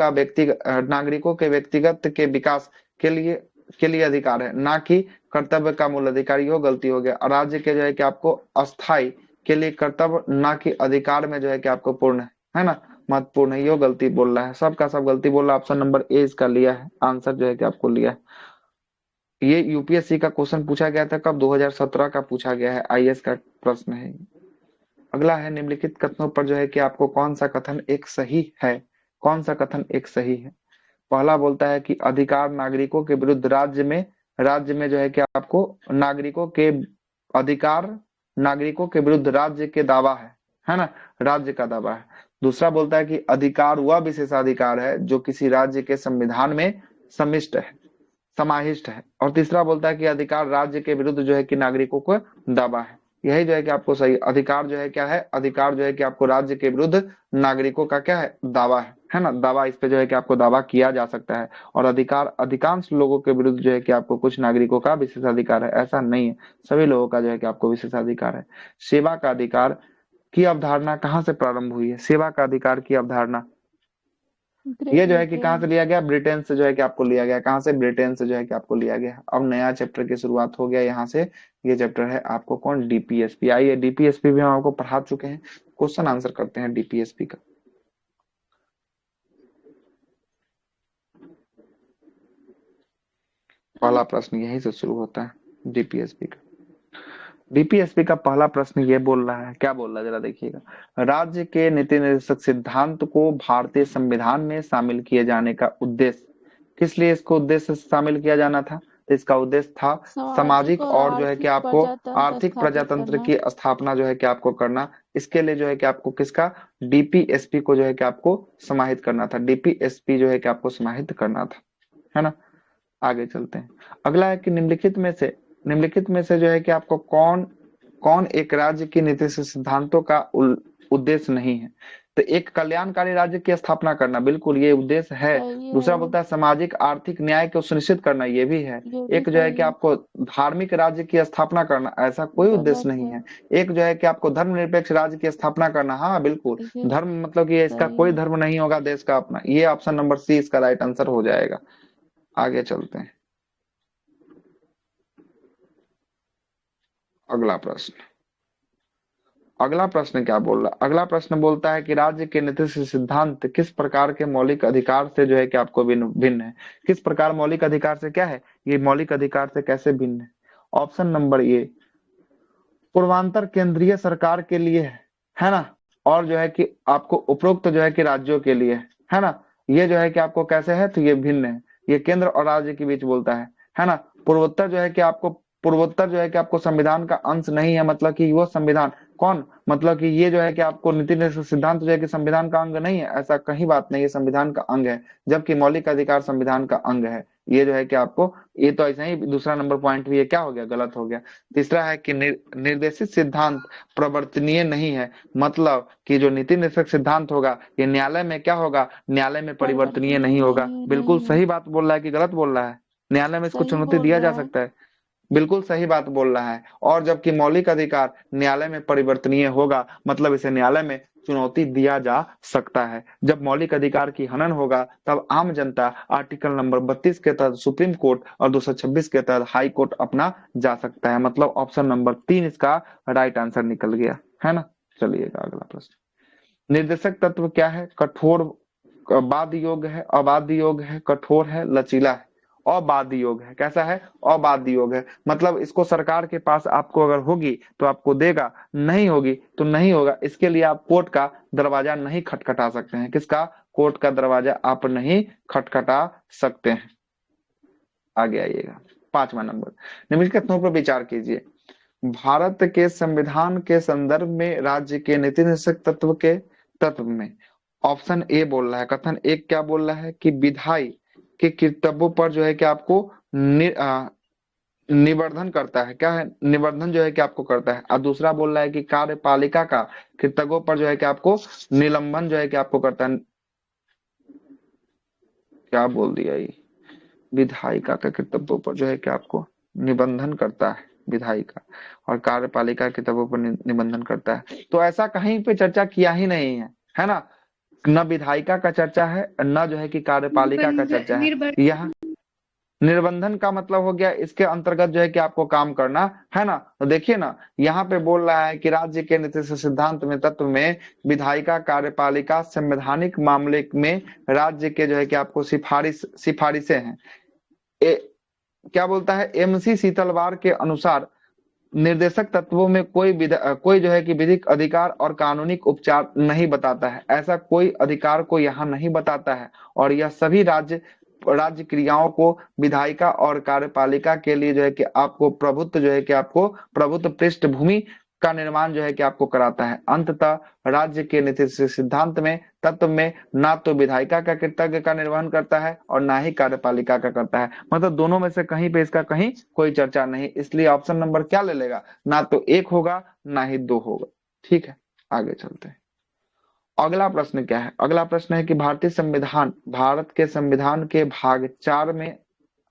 के व्यक्तिगत के विकास के लिए अधिकार है, ना कि कर्तव्य का मूल अधिकार। ये गलती हो गया। और राज्य के जो है कि आपको अस्थाई के लिए कर्तव्य, ना कि अधिकार में जो है कि आपको पूर्ण है ना, महत्वपूर्ण है। ये गलती बोल रहा है, सबका सब गलती बोल रहा है। ऑप्शन नंबर ए इसका लिया है, आंसर जो है कि आपको लिया है। ये यूपीएससी का क्वेश्चन पूछा गया था कब? 2017 का पूछा गया है, आईएएस का प्रश्न है। अगला है निम्नलिखित कथनों पर जो है कि आपको कौन सा कथन एक सही है, कौन सा कथन एक सही है। पहला बोलता है कि अधिकार नागरिकों के विरुद्ध राज्य में जो है कि आपको अधिकार नागरिकों के विरुद्ध राज्य के दावा है ना, राज्य का दावा है। दूसरा बोलता है कि अधिकार वह विशेषाधिकार है जो किसी राज्य के संविधान में समिष्ट है, समाहिष्ट है। और तीसरा बोलता है कि अधिकार राज्य के विरुद्ध जो है कि नागरिकों को दावा है। यही जो है कि आपको सही अधिकार जो है क्या है, अधिकार जो है कि आपको राज्य के विरुद्ध नागरिकों का क्या है, दावा है ना, दावा, इस पे जो है कि आपको दावा किया जा सकता है। और अधिकार अधिकांश लोगों के विरुद्ध जो है कि आपको कुछ नागरिकों का विशेषाधिकार है, ऐसा नहीं है, सभी लोगों का जो है कि आपको विशेषाधिकार है। सेवा का अधिकार की अवधारणा कहाँ से प्रारंभ हुई है? सेवा का अधिकार की अवधारणा ये जो है कि कहाँ से लिया गया? ब्रिटेन से जो है कि आपको लिया गया। कहाँ से? ब्रिटेन से जो है कि आपको लिया गया। अब नया चैप्टर की शुरुआत हो गया यहाँ से। ये चैप्टर है आपको कौन? डीपीएसपी। आइए डीपीएसपी भी हम आपको पढ़ा चुके हैं, क्वेश्चन आंसर करते हैं डीपीएसपी का। पहला प्रश्न यहीं से शुरू होता है डीपीएसपी का। डीपीएसपी का पहला प्रश्न ये बोल रहा है, क्या बोल रहा है जरा देखिएगा। राज्य के नीति निर्देशक सिद्धांत को भारतीय संविधान में शामिल किए जाने का उद्देश्य, किस लिए इसको उद्देश्य शामिल किया जाना था? तो इसका उद्देश्य था सामाजिक और जो है कि आपको आर्थिक प्रजातंत्र की स्थापना जो है कि आपको करना। इसके लिए जो है कि आपको किसका? डीपीएसपी को जो है कि आपको समाहित करना था। डीपीएसपी जो है कि आपको समाहित करना था, है ना। आगे चलते हैं। अगला है कि निम्नलिखित में से जो है कि आपको कौन एक राज्य की नीति से सिद्धांतों का उद्देश्य नहीं है? तो एक कल्याणकारी राज्य की स्थापना करना, बिल्कुल ये उद्देश्य है। दूसरा बोलता है सामाजिक आर्थिक न्याय को सुनिश्चित करना, ये भी है। एक जो है कि आपको धार्मिक राज्य की स्थापना करना, ऐसा कोई उद्देश्य नहीं है। एक जो है कि आपको धर्मनिरपेक्ष राज्य की स्थापना करना, हाँ बिल्कुल, धर्म मतलब कि इसका कोई धर्म नहीं होगा, देश का अपना। ये ऑप्शन नंबर सी इसका राइट आंसर हो जाएगा। आगे चलते हैं। अगला प्रश्न क्या बोल रहा? अगला प्रश्न बोलता है कि राज्य के नीति सिद्धांत किस प्रकार के मौलिक अधिकार से जो है कि आपको भिन्न है? किस प्रकार मौलिक अधिकार से क्या है? ये मौलिक अधिकार से कैसे भिन्न है? ऑप्शन नंबर ए पूर्वांतर केंद्रीय सरकार के लिए है ना, और जो है कि आपको उपरोक्त जो है कि राज्यों के लिए है ना। ये जो है कि आपको कैसे है? तो ये भिन्न है, ये केंद्र और राज्य के बीच बोलता है ना। पूर्वोत्तर जो है कि आपको संविधान का अंश नहीं है, मतलब कि वो संविधान कौन, मतलब कि ये जो है कि आपको नीति निर्देशक सिद्धांत जो है कि संविधान का अंग नहीं है, ऐसा कहीं बात नहीं है, संविधान का अंग है, जबकि मौलिक अधिकार संविधान का अंग है। ये जो है कि आपको, ये तो ऐसा ही दूसरा नंबर पॉइंट भी ये क्या हो गया? गलत हो गया। तीसरा है कि निर्देशित सिद्धांत प्रवर्तनीय नहीं है, मतलब कि जो नीति निर्देशक सिद्धांत होगा ये न्यायालय में क्या होगा? न्यायालय में परिवर्तनीय नहीं होगा। बिल्कुल सही बात बोल रहा है कि गलत बोल रहा है? न्यायालय में इसको चुनौती दिया जा सकता है, बिल्कुल सही बात बोल रहा है। और जबकि मौलिक अधिकार न्यायालय में परिवर्तनीय होगा, मतलब इसे न्यायालय में चुनौती दिया जा सकता है। जब मौलिक अधिकार की हनन होगा तब आम जनता आर्टिकल नंबर 32 के तहत सुप्रीम कोर्ट और 226 के तहत हाई कोर्ट अपना जा सकता है। मतलब ऑप्शन नंबर 3 इसका राइट आंसर निकल गया, है ना। चलिएगा अगला प्रश्न। निर्देशक तत्व क्या है? कठोर बाध्य योग्य है, अबाध्य योग्य है, कठोर है, लचीला है। अबाध्य योग है। कैसा है? अबाध्य योग है, मतलब इसको सरकार के पास आपको अगर होगी तो आपको देगा, नहीं होगी तो नहीं होगा। इसके लिए आप कोर्ट का दरवाजा नहीं खटखटा सकते हैं। किसका? कोर्ट का दरवाजा आप नहीं खटखटा सकते हैं। आगे आइएगा, 5वां नंबर। निम्नलिखित कथनों पर विचार कीजिए। भारत के संविधान के संदर्भ में राज्य के नीति निर्देशक तत्व में ऑप्शन ए बोल रहा है, कथन एक क्या बोल रहा है कि विधायी के कर्तव्यों पर जो है कि आपको निवर्धन करता है। क्या है? निवर्धन जो है कि आपको करता है। और दूसरा बोल रहा है कि कार्यपालिका का कर्तव्यों पर जो है कि आपको निलंबन जो है कि आपको करता है। क्या बोल दिया ये? विधायिका के कर्तव्यों पर जो है कि आपको निबंधन करता है विधायिका, और कार्यपालिका के कर्तव्यों पर निबंधन करता है। तो ऐसा कहीं पे चर्चा किया ही नहीं है ना। न विधायिका का चर्चा है, न जो है कि कार्यपालिका का चर्चा है। यहाँ निर्बंधन का मतलब हो गया इसके अंतर्गत जो है कि आपको काम करना, है ना। तो देखिए ना, यहाँ पे बोल रहा है कि राज्य के नीति से सिद्धांत में तत्व में विधायिका, कार्यपालिका, संवैधानिक मामले में राज्य के जो है कि आपको सिफारिशें हैं। क्या बोलता है? एमसी शीतलवार के अनुसार निर्देशक तत्वों में कोई जो है कि विधिक अधिकार और कानूनी उपचार नहीं बताता है। ऐसा कोई अधिकार को यहाँ नहीं बताता है, और यह सभी राज्य क्रियाओं को विधायिका और कार्यपालिका के लिए जो है कि आपको प्रभुत्व जो है कि आपको प्रभुत्व पृष्ठभूमि का निर्माण जो है कि आपको कराता है। अंततः राज्य के नीति सिद्धांत में तत्व में ना तो विधायिका का कर्तव्य का निर्वहन करता है और ना ही कार्यपालिका का करता है। मतलब दोनों में से कहीं पे इसका कहीं कोई चर्चा नहीं, इसलिए ऑप्शन नंबर क्या ले लेगा, ना तो 1 होगा ना ही 2 होगा। ठीक है, आगे चलते हैं। अगला प्रश्न क्या है? अगला प्रश्न है कि भारतीय संविधान, भारत के संविधान के भाग 4 में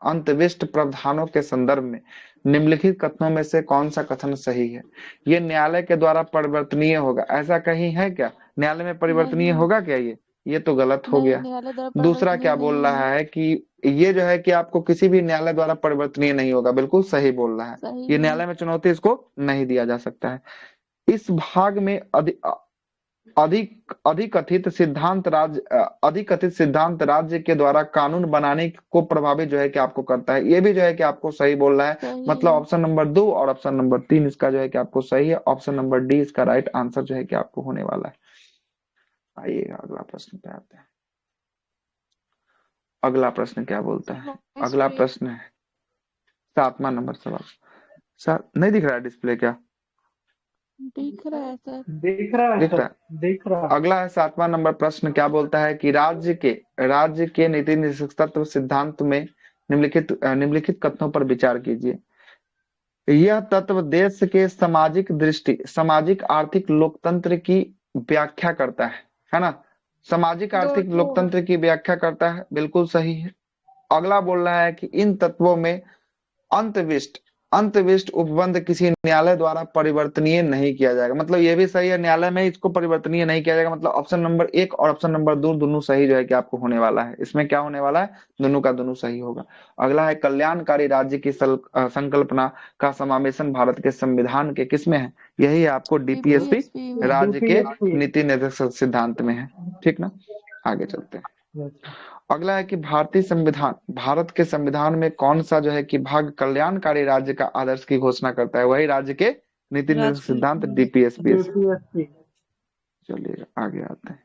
अंतविष्ट प्रावधानों के संदर्भ में निम्नलिखित कथनों में से कौन सा कथन सही है? ये न्यायालय के द्वारा परिवर्तनीय होगा, ऐसा कहीं है क्या? न्यायालय में परिवर्तनीय नहीं होगा क्या? ये तो गलत हो नहीं, गया। न्यायालय द्वारा दूसरा क्या परिवर्तनीय बोल नहीं रहा है। है कि ये जो है कि आपको किसी भी न्यायालय द्वारा परिवर्तनीय नहीं होगा, बिल्कुल सही बोल रहा है। सही ये है। न्यायालय में चुनौती इसको नहीं दिया जा सकता है। इस भाग में अधिकथित सिद्धांत राज्य के द्वारा कानून बनाने को प्रभावित जो है कि आपको करता है, ये भी जो है कि आपको सही बोल रहा है। सही मतलब है। ऑप्शन नंबर 2 और ऑप्शन नंबर 3 इसका जो है कि आपको सही है। ऑप्शन नंबर डी इसका राइट आंसर जो है कि आपको होने वाला है। आइए अगला प्रश्न पे आते हैं। अगला प्रश्न क्या बोलता है? अगला प्रश्न है 7वां नंबर सवाल। सर नहीं दिख रहा है डिस्प्ले क्या? दिख रहा है सर। दिख रहा है दिख सर, रहा है। दिख रहा है। अगला है 7वां नंबर प्रश्न, क्या बोलता है कि राज्य के नीति निषेध तत्व सिद्धांत में निम्नलिखित कथनों पर विचार कीजिए। यह तत्व देश के सामाजिक आर्थिक लोकतंत्र की व्याख्या करता है ना? सामाजिक आर्थिक लोकतंत्र की व्याख्या करता है, बिल्कुल सही है। अगला बोल रहा है कि इन तत्वों में अंतविष्ट उपबंध किसी न्यायालय द्वारा परिवर्तनीय नहीं किया जाएगा। मतलब ये भी सही है, न्यायालय में इसको परिवर्तनीय नहीं किया जाएगा। मतलब ऑप्शन नंबर 1 और ऑप्शन नंबर 2 दोनों सही जो है कि आपको होने वाला है। इसमें क्या होने वाला है? दोनों का दोनों सही होगा। अगला है कल्याणकारी राज्य की संकल्पना का समावेशन भारत के संविधान के किसमें है? यही आपको डीपीएसपी DPSP में। राज्य के DPSP नीति निर्देशक सिद्धांत में है। ठीक ना, आगे चलते हैं। अगला है कि भारत के संविधान में कौन सा जो है कि भाग कल्याणकारी राज्य का आदर्श की घोषणा करता है? वही राज्य के नीति निर्देशक सिद्धांत डीपीएसपी। DPSP। चलिए आगे आते हैं।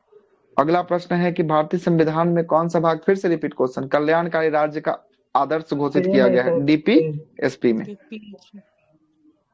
अगला प्रश्न है कि भारतीय संविधान में कौन सा भाग, फिर से रिपीट क्वेश्चन, कल्याणकारी राज्य का आदर्श घोषित किया गया है? डीपीएसपी में।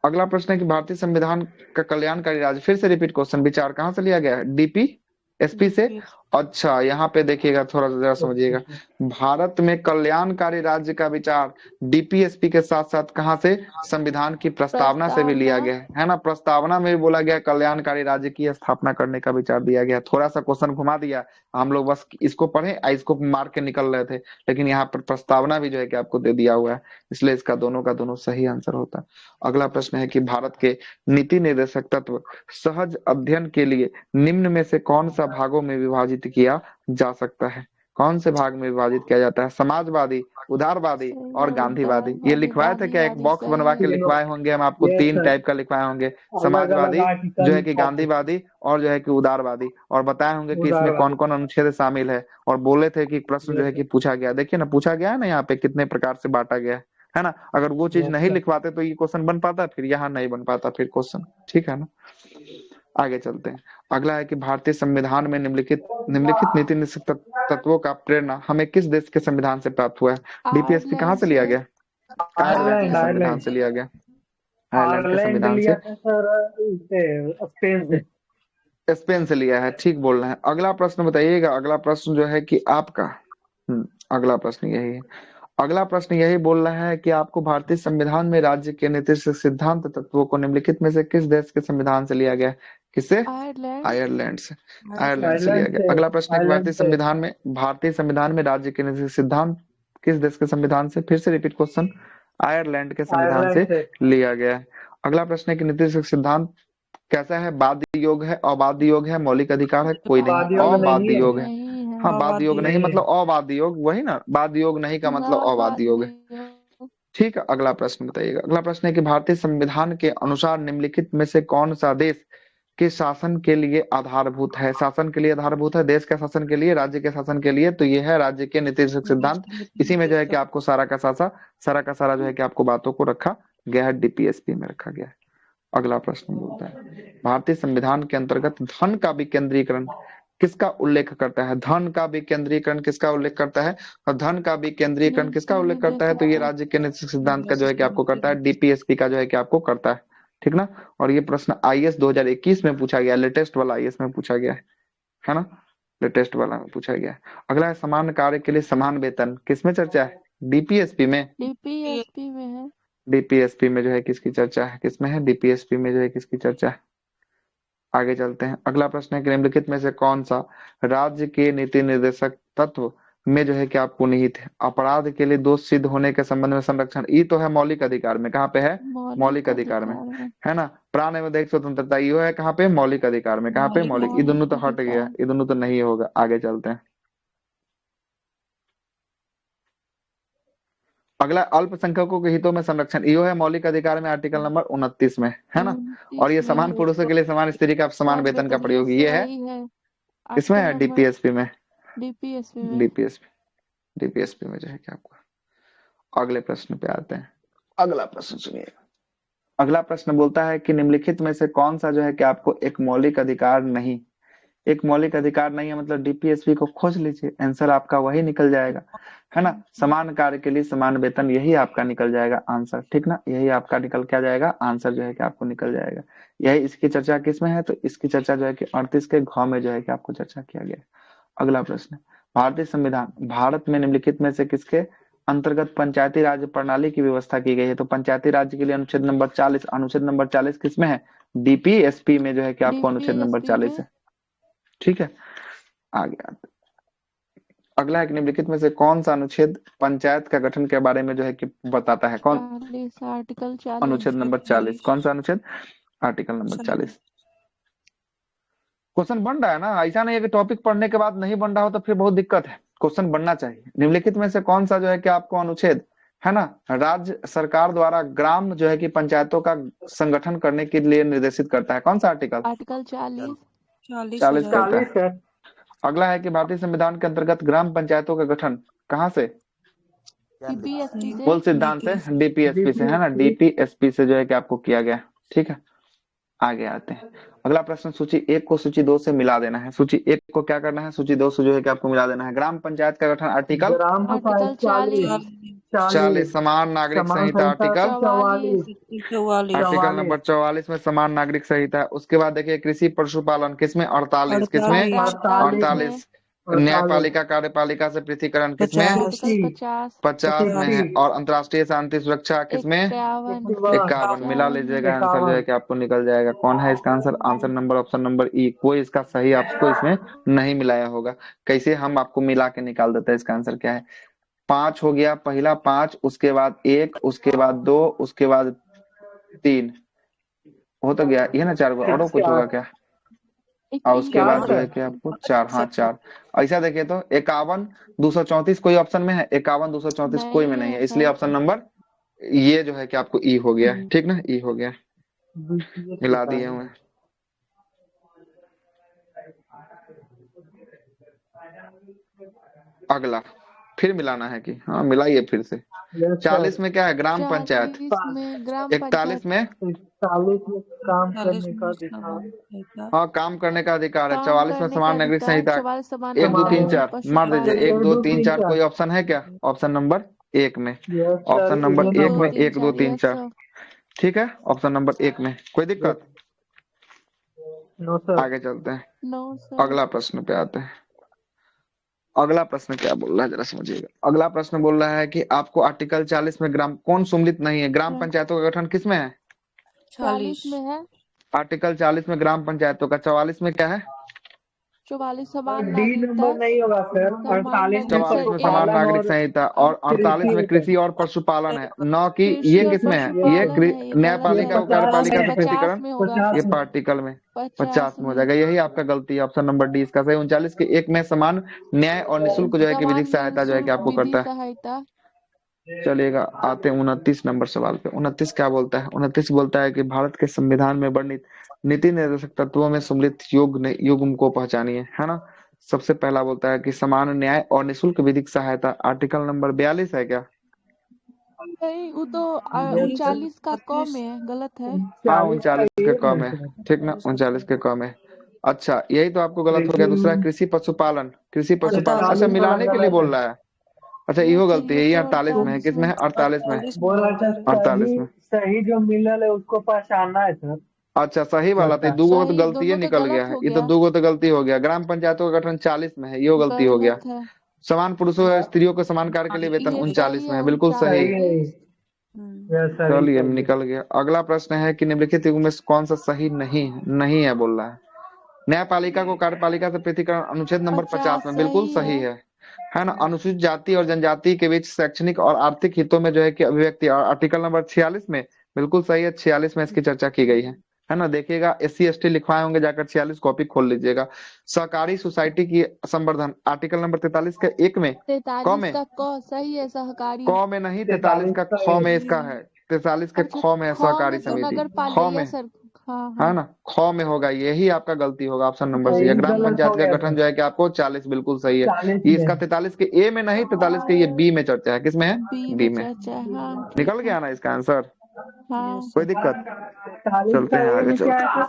अगला प्रश्न है कि भारतीय संविधान का कल्याणकारी राज्य, फिर से रिपीट क्वेश्चन, विचार कहाँ से लिया गया है? डीपीएसपी से। अच्छा यहाँ पे देखिएगा, थोड़ा सा जरा समझिएगा। भारत में कल्याणकारी राज्य का विचार डीपीएसपी के साथ साथ कहाँ से? संविधान की प्रस्तावना से भी लिया गया है ना? प्रस्तावना में भी बोला गया कल्याणकारी राज्य की स्थापना करने का विचार दिया गया। थोड़ा सा क्वेश्चन घुमा दिया, हम लोग बस इसको पढ़े, इसको मार के निकल रहे थे, लेकिन यहाँ पर प्रस्तावना भी जो है कि आपको दे दिया हुआ है, इसलिए इसका दोनों का दोनों सही आंसर होता है। अगला प्रश्न है कि भारत के नीति निर्देशक तत्व सहज अध्ययन के लिए निम्न में से कौन सा भागों में विभाजित किया जा सकता है? कौन से भाग में विभाजित किया जाता है? समाजवादी, उदारवादी और गांधीवादी। ये लिखवाए थे क्या? एक बॉक्स बनवा के लिखवाए होंगे हम आपको, 3 टाइप का लिखवाए होंगे, समाजवादी जो है कि गांधीवादी और जो है कि उदारवादी, और बताए होंगे कि इसमें कौन कौन अनुच्छेद शामिल है, और बोले थे कि प्रश्न जो है कि पूछा गया। देखिए ना, पूछा गया है ना यहाँ पे कितने प्रकार से बांटा गया है ना? अगर वो चीज नहीं लिखवाते तो ये क्वेश्चन बन पाता, फिर यहाँ नहीं बन पाता फिर क्वेश्चन। ठीक है ना, आगे चलते हैं। अगला है कि भारतीय संविधान में निम्नलिखित नीति निषेध तत्वों का प्रेरणा हमें किस देश के संविधान से प्राप्त हुआ है? डीपीएसपी कहाँ से लिया गया? आयरलैंड के संविधान से लिया गया। आयरलैंड के संविधान से, स्पेन से। स्पेन से लिया है, ठीक बोल रहे हैं। अगला प्रश्न बताइएगा। अगला प्रश्न जो है कि आपका अगला प्रश्न यही है। अगला प्रश्न यही बोल रहा है कि आपको भारतीय संविधान में राज्य के नीति सिद्धांत तत्वों को निम्नलिखित में से किस देश के संविधान से लिया गया? किससे? आयरलैंड से। आयरलैंड से लिया गया। अगला प्रश्न है कि भारतीय संविधान में राज्य के नीति सिद्धांत किस देश के संविधान से? फिर से रिपीट क्वेश्चन, आयरलैंड के संविधान से लिया गया है। अगला प्रश्न है कि नीति सिद्धांत कैसा है? बाध्य योग है, अबाध्य योग है, मौलिक अधिकार है? कोई नहीं, अबाध्य योग है। हाँ, बाध्य योग नहीं मतलब अबाध्य योग, वही ना, बाध्य योग नहीं का मतलब अबाध्य योग है। ठीक है, अगला प्रश्न बताइएगा। अगला प्रश्न है कि भारतीय संविधान के अनुसार निम्नलिखित में से कौन सा देश के शासन के लिए आधारभूत है? शासन के लिए आधारभूत है, देश के शासन के लिए, राज्य के शासन के लिए, तो ये है राज्य के नीति सिद्धांत। इसी में जो है कि आपको सारा का सारा जो है कि आपको बातों को रखा गया है, डीपीएसपी में रखा गया है। अगला प्रश्न बोलता है भारतीय संविधान के अंतर्गत धन का विकेंद्रीकरण किसका उल्लेख करता है? धन का विकेंद्रीकरण किसका उल्लेख करता है? और धन का विकेंद्रीकरण किसका उल्लेख करता है? तो ये राज्य के नीति सिद्धांत का जो है कि आपको करता है, डीपीएसपी का जो है कि आपको करता है। ठीक ना। और ये प्रश्न आईएएस 2021 में पूछा गया, लेटेस्ट वाला आईएएस में पूछा गया है ना, लेटेस्ट वाला में पूछा गया है। अगला है समान कार्य के लिए समान वेतन, किसमें चर्चा है? डीपीएसपी में। डीपीएसपी में है। डीपीएसपी में जो है किसकी चर्चा है? किसमें है? डीपीएसपी में जो है किसकी चर्चा है? आगे चलते हैं। अगला प्रश्न है कि निम्नलिखित में से कौन सा राज्य के नीति निर्देशक तत्व में जो है कि आपको निहित है? अपराध के लिए दोष सिद्ध होने के संबंध में संरक्षण, ये तो है मौलिक अधिकार में। कहाँ पे है? मौलिक अधिकार में, है ना। प्राण एवं दैहिक स्वतंत्रता, ये है कहाँ पे? मौलिक अधिकार में। कहाँ पे? मौलिक। ये दोनों तो हट गया, ये दोनों तो नहीं होगा। आगे चलते हैं। अगला अल्पसंख्यकों के हितों में संरक्षण, यो है मौलिक अधिकार में, आर्टिकल नंबर 29 में, है ना। और ये समान पुरुषों के लिए समान स्त्री का समान वेतन का प्रयोग, ये है इसमें है डीपीएसपी में। डीपीएसपी में जो है क्या आपको। अगले प्रश्न पे आते हैं। अगला प्रश्न सुनिए। अगला प्रश्न बोलता है कि निम्नलिखित में से कौन सा जो है कि आपको एक मौलिक अधिकार नहीं, एक मौलिक अधिकार नहीं है, मतलब डीपीएसपी को खोज लीजिए, आंसर आपका वही निकल जाएगा, है ना। समान कार्य के लिए समान वेतन, यही आपका निकल जाएगा आंसर, ठीक ना। यही आपका निकल क्या जाएगा? आंसर जो है कि आपको निकल जाएगा। यही इसकी चर्चा किस में है? तो इसकी चर्चा जो है कि 38 के घ में जो है कि आपको चर्चा किया गया है। अगला प्रश्न, भारतीय संविधान, भारत में निम्नलिखित में से किसके अंतर्गत पंचायती राज प्रणाली की व्यवस्था की गई है? तो पंचायती राज्य के लिए अनुच्छेद नंबर 40, अनुच्छेद नंबर 40 किसमें है? डीपीएसपी में जो है कि आपको अनुच्छेद नंबर 40 है, ठीक है। आगे आते। अगला है कि निम्नलिखित में से कौन सा अनुच्छेद पंचायत का गठन के बारे में जो है कि बताता है? कौन? आर्टिकल 40। अनुच्छेद नंबर 40। कौन सा अनुच्छेद? Article number 40। क्वेश्चन बन रहा है ना, ऐसा नहीं है कि टॉपिक पढ़ने के बाद नहीं बन रहा हो तो फिर बहुत दिक्कत है, क्वेश्चन बनना चाहिए। निम्नलिखित में से कौन सा जो है कि आपको अनुच्छेद, है ना, राज्य सरकार द्वारा ग्राम जो है कि पंचायतों का संगठन करने के लिए निर्देशित करता है? कौन सा आर्टिकल? आर्टिकल 40। 40 करता है। अगला है कि भारतीय संविधान के अंतर्गत ग्राम पंचायतों का गठन कहाँ से? डीपीएसपी से। मूल सिद्धांत से, डीपीएसपी से, है ना। डीपीएसपी से जो है कि आपको किया गया, ठीक है। आगे आते हैं। अगला प्रश्न, सूची 1 को सूची 2 से मिला देना है। सूची 1 को क्या करना है? सूची 2 से जो है कि आपको मिला देना है। ग्राम पंचायत का गठन आर्टिकल 40, समान नागरिक संहिता आर्टिकल नंबर 44 में समान नागरिक संहिता है। उसके बाद देखिए कृषि पशुपालन किसमें? 48। किसमें? 48। न्यायपालिका कार्यपालिका से पृथकीकरण किसमें? 50 में है। और अंतर्राष्ट्रीय शांति सुरक्षा किसमें? 51। मिला लीजिएगा, आंसर जो है कि आपको निकल जाएगा। कौन है इसका answer? Answer number option number ई। कोई इसका सही आपको इसमें नहीं मिलाया होगा। कैसे हम आपको मिला के निकाल देते हैं इसका आंसर क्या है। 5 हो गया, पहला 5, उसके बाद 1, उसके बाद 2, उसके बाद 3 हो तो गया, ये ना 4 को और कुछ होगा क्या? और उसके बाद जो है कि आपको 4, हाँ 4। ऐसा देखिए तो 51, 234 कोई ऑप्शन में है? 51, 234 कोई में नहीं है, इसलिए ऑप्शन नंबर ये जो है कि आपको ई हो गया, ठीक ना। ई हो गया, मिला दिए हुए। अगला फिर मिलाना है कि हाँ मिलाइए फिर से। 40 में क्या है? ग्राम पंचायत। 41 में काम करने का अधिकार। हाँ काम करने का अधिकार है। 44 में समान नागरिक संहिता 1, 2, 3, 4 मार दीजिए। 1, 2, 3, 4 कोई ऑप्शन है क्या? ऑप्शन नंबर 1 में, ऑप्शन नंबर 1 में 1, 2, 3, 4, ठीक है। ऑप्शन नंबर 1 में कोई दिक्कत? आगे चलते हैं, अगला प्रश्न पे आते हैं। अगला प्रश्न क्या बोल रहा है जरा समझिएगा। अगला प्रश्न बोल रहा है कि आपको आर्टिकल 40 में ग्राम कौन सम्मिलित नहीं है? ग्राम पंचायतों का गठन किसमें है? 40 में है। आर्टिकल 40 में ग्राम पंचायतों का। 44 में क्या है? 44 समान डी नंबर नहीं होगा सर। 44 में समान नागरिक संहिता और 48 में कृषि और पशुपालन है। 9 की ये किसमें है? ये न्यायपालिका और कार्यपालिका से पृथकीकरण, ये आर्टिकल में 50 में हो जाएगा। यही आपका गलती है, ऑप्शन नंबर डी इसका सही। 39 के 1 में समान न्याय और निःशुल्क जो है कि विधिक सहायता जो है कि आपको करता है। चलिएगा आते हैं 29 नंबर सवाल पे। 29 क्या बोलता है? 29 बोलता है कि भारत के संविधान में वर्णित नीति निर्देशक तत्वों में सम्मिलित युग्म को पहचानिए, है ना। सबसे पहला बोलता है कि समान न्याय और निःशुल्क विधिक सहायता, आर्टिकल नंबर 42 है क्या? नहीं, वो तो 39 का कम है, गलत है। हाँ 39 के कम है, ठीक ना, 39 के कम है। अच्छा यही तो आपको गलत हो गया। दूसरा कृषि पशुपालन, कृषि पशुपालन अच्छा मिलाने के लिए बोल रहा है। अच्छा इहो गलती है, ये 48 में है। किसमें है? 48 में, 48 में। सही जो मिलल है उसको पहचानना है सर। अच्छा सही वाला तो बता। दूगो तो सही गलती दोनों तो निकल गया गलत है, हो ये तो गया, दूगो तो गलती हो गया। ग्राम पंचायतों का गठन 40 में है, ये गलती हो गया। गलत है। समान पुरुषों और स्त्रियों को समान कार्य के लिए वेतन ये 39 सही में है, है, बिल्कुल सही। सही है। 39। यह सही चलिए सही है। निकल गया। अगला प्रश्न है कि निम्नलिखित युग में से कौन सा सही नहीं है, नहीं है बोल रहा है। न्यायपालिका को कार्यपालिका से पृथकीकरण अनुच्छेद नंबर 50 में, बिल्कुल सही है ना। अनुसूचित जाति और जनजाति के बीच शैक्षणिक और आर्थिक हितों में जो है कि अभिव्यक्ति, आर्टिकल नंबर 46 में, बिल्कुल सही है। 46 में इसकी चर्चा की गई है ना। देखिएगा SC ST लिखवाए होंगे, जाकर 46 कॉपी खोल लीजिएगा। सहकारी सोसाइटी की संवर्धन, आर्टिकल नंबर 43 के 1 में, क 43 में, का क सही है, सहकारी। क में नहीं, 43 का ख में इसका है। 43 के अच्छा, ख में है ख सहकारी में तो समिति, नगर ख पालिका में सर। हाँ है हाँ, ना, ख में होगा। यही आपका गलती होगा, ऑप्शन नंबर सी है। यही ग्राम गलत पंचायत हो का गया गठन सर। जो है कि आपको 40, बिल्कुल सही है। 40 ये में। इसका 43 के ए में नहीं, 43 के ये बी में चर्चा है। किसमें है? बी बी में में। चर्चा है। हाँ ठीक निकल है। गया ना इसका आंसर, हाँ कोई दिक्कत? 40 चलते का हैं ए आगे में क्या चलते है हैं। सर?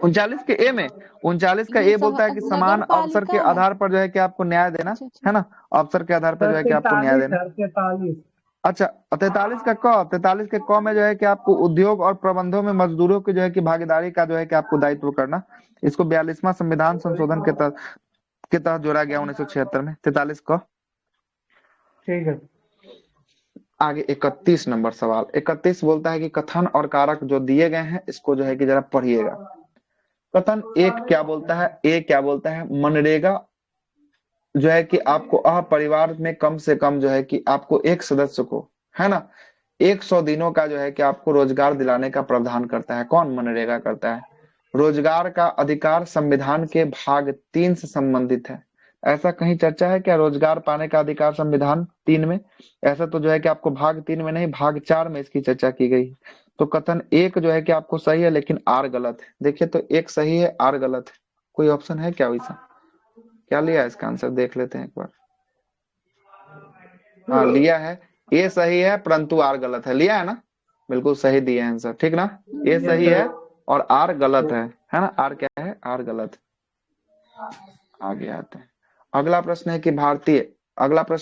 39 के ए में, 39 का ये ए बोलता है कि नगर समान अवसर के पालिका है। आधार पर जो है कि आपको न्याय देना, अच्छा अच्छा, है ना। अवसर के आधार पर जो सर है कि आपको न्याय 43 देना। सर 43। अच्छा 43 का क, 43 के क में जो है कि आपको उद्योग और प्रबंधों में मजदूरों की जो है कि भागीदारी का जो है कि आपको दायित्व करना। इसको 42वां संविधान संशोधन के तहत जोड़ा गया 1976 में। 43 का। ठीक है। आगे 31 नंबर सवाल। 31 बोलता है कि कथन और कारक जो दिए गए हैं, इसको जो है कि जरा पढ़िएगा। कथन एक क्या बोलता है, ए क्या बोलता है, मनरेगा जो है कि आपको परिवार में कम से कम जो है कि आपको एक सदस्य को, है ना, 100 दिनों का जो है कि आपको रोजगार दिलाने का प्रावधान करता है। कौन? मनरेगा करता है। रोजगार का अधिकार संविधान के भाग 3 से संबंधित है। ऐसा कहीं चर्चा है क्या रोजगार पाने का अधिकार संविधान 3 में? ऐसा तो जो है कि आपको भाग 3 में नहीं, भाग 4 में इसकी चर्चा की गई है। तो कथन एक जो है कि आपको सही है, लेकिन आर गलत है। देखिए तो एक सही है, आर गलत है। कोई ऑप्शन है क्या वैसा? क्या लिया इसका आंसर, देख लेते हैं एक बार। हाँ लिया है, ए सही है परंतु आर गलत है। लिया है ना, बिल्कुल सही दिया आंसर, ठीक ना। ए सही है और आर गलत है ना। आर क्या है? आर गलत। आगे आते हैं। अगला प्रश्न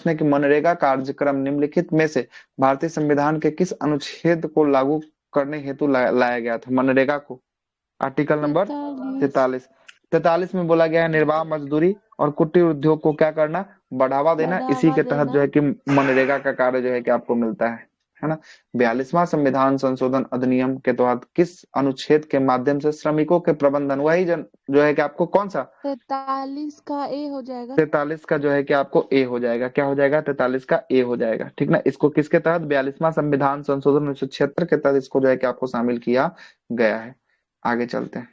है कि मनरेगा कार्यक्रम निम्नलिखित में से भारतीय संविधान के किस अनुच्छेद को लागू करने हेतु लाया गया था? मनरेगा को आर्टिकल नंबर 43। 43 में बोला गया है निर्वाह मजदूरी और कुटीर उद्योग को क्या करना? बढ़ावा देना। इसी के तहत जो है कि मनरेगा का कार्य जो है कि आपको मिलता है ना। 42वां संविधान संशोधन अधिनियम के तहत किस अनुच्छेद के माध्यम से श्रमिकों के प्रबंधन, वही जो है कि आपको कौन सा? 43 का ए हो जाएगा। 43 का जो है कि आपको ए हो जाएगा। क्या हो जाएगा? 43 का ए हो जाएगा, ठीक ना। इसको किसके तहत? 42वां संविधान संशोधन 1976 के तहत इसको जो है कि आपको शामिल किया गया है। आगे चलते हैं।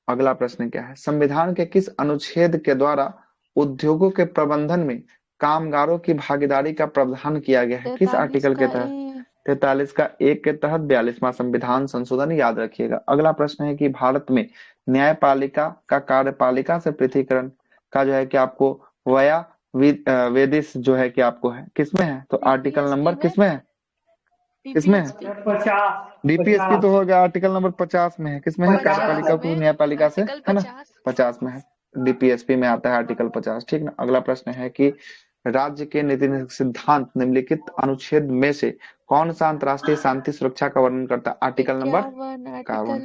अगला प्रश्न क्या है? संविधान के किस अनुच्छेद के द्वारा उद्योगों के प्रबंधन में कामगारों की भागीदारी का प्रावधान किया गया है? किस 43 आर्टिकल के का तहत? ए। 43 का एक के तहत 42वां संविधान संशोधन, याद रखिएगा। अगला प्रश्न है कि भारत में न्यायपालिका का कार्यपालिका से पृथकीकरण का जो है कि आपको वया वेदिस जो है कि आपको है, किसमें है? तो आर्टिकल नंबर किसमें है? किसमें है? 50। डीपीएसपी तो हो गया, आर्टिकल नंबर 50 में है। किसमें है? 50 कार्यपालिका को में न्यायपालिका से, आर्टिकल है ना, 50। 50 में है। डीपीएसपी में आता है आर्टिकल 50, ठीक ना। अगला प्रश्न है कि राज्य के नीति सिद्धांत निम्नलिखित अनुच्छेद में से कौन सा अंतर्राष्ट्रीय शांति सुरक्षा का वर्णन करता है? Article number 51।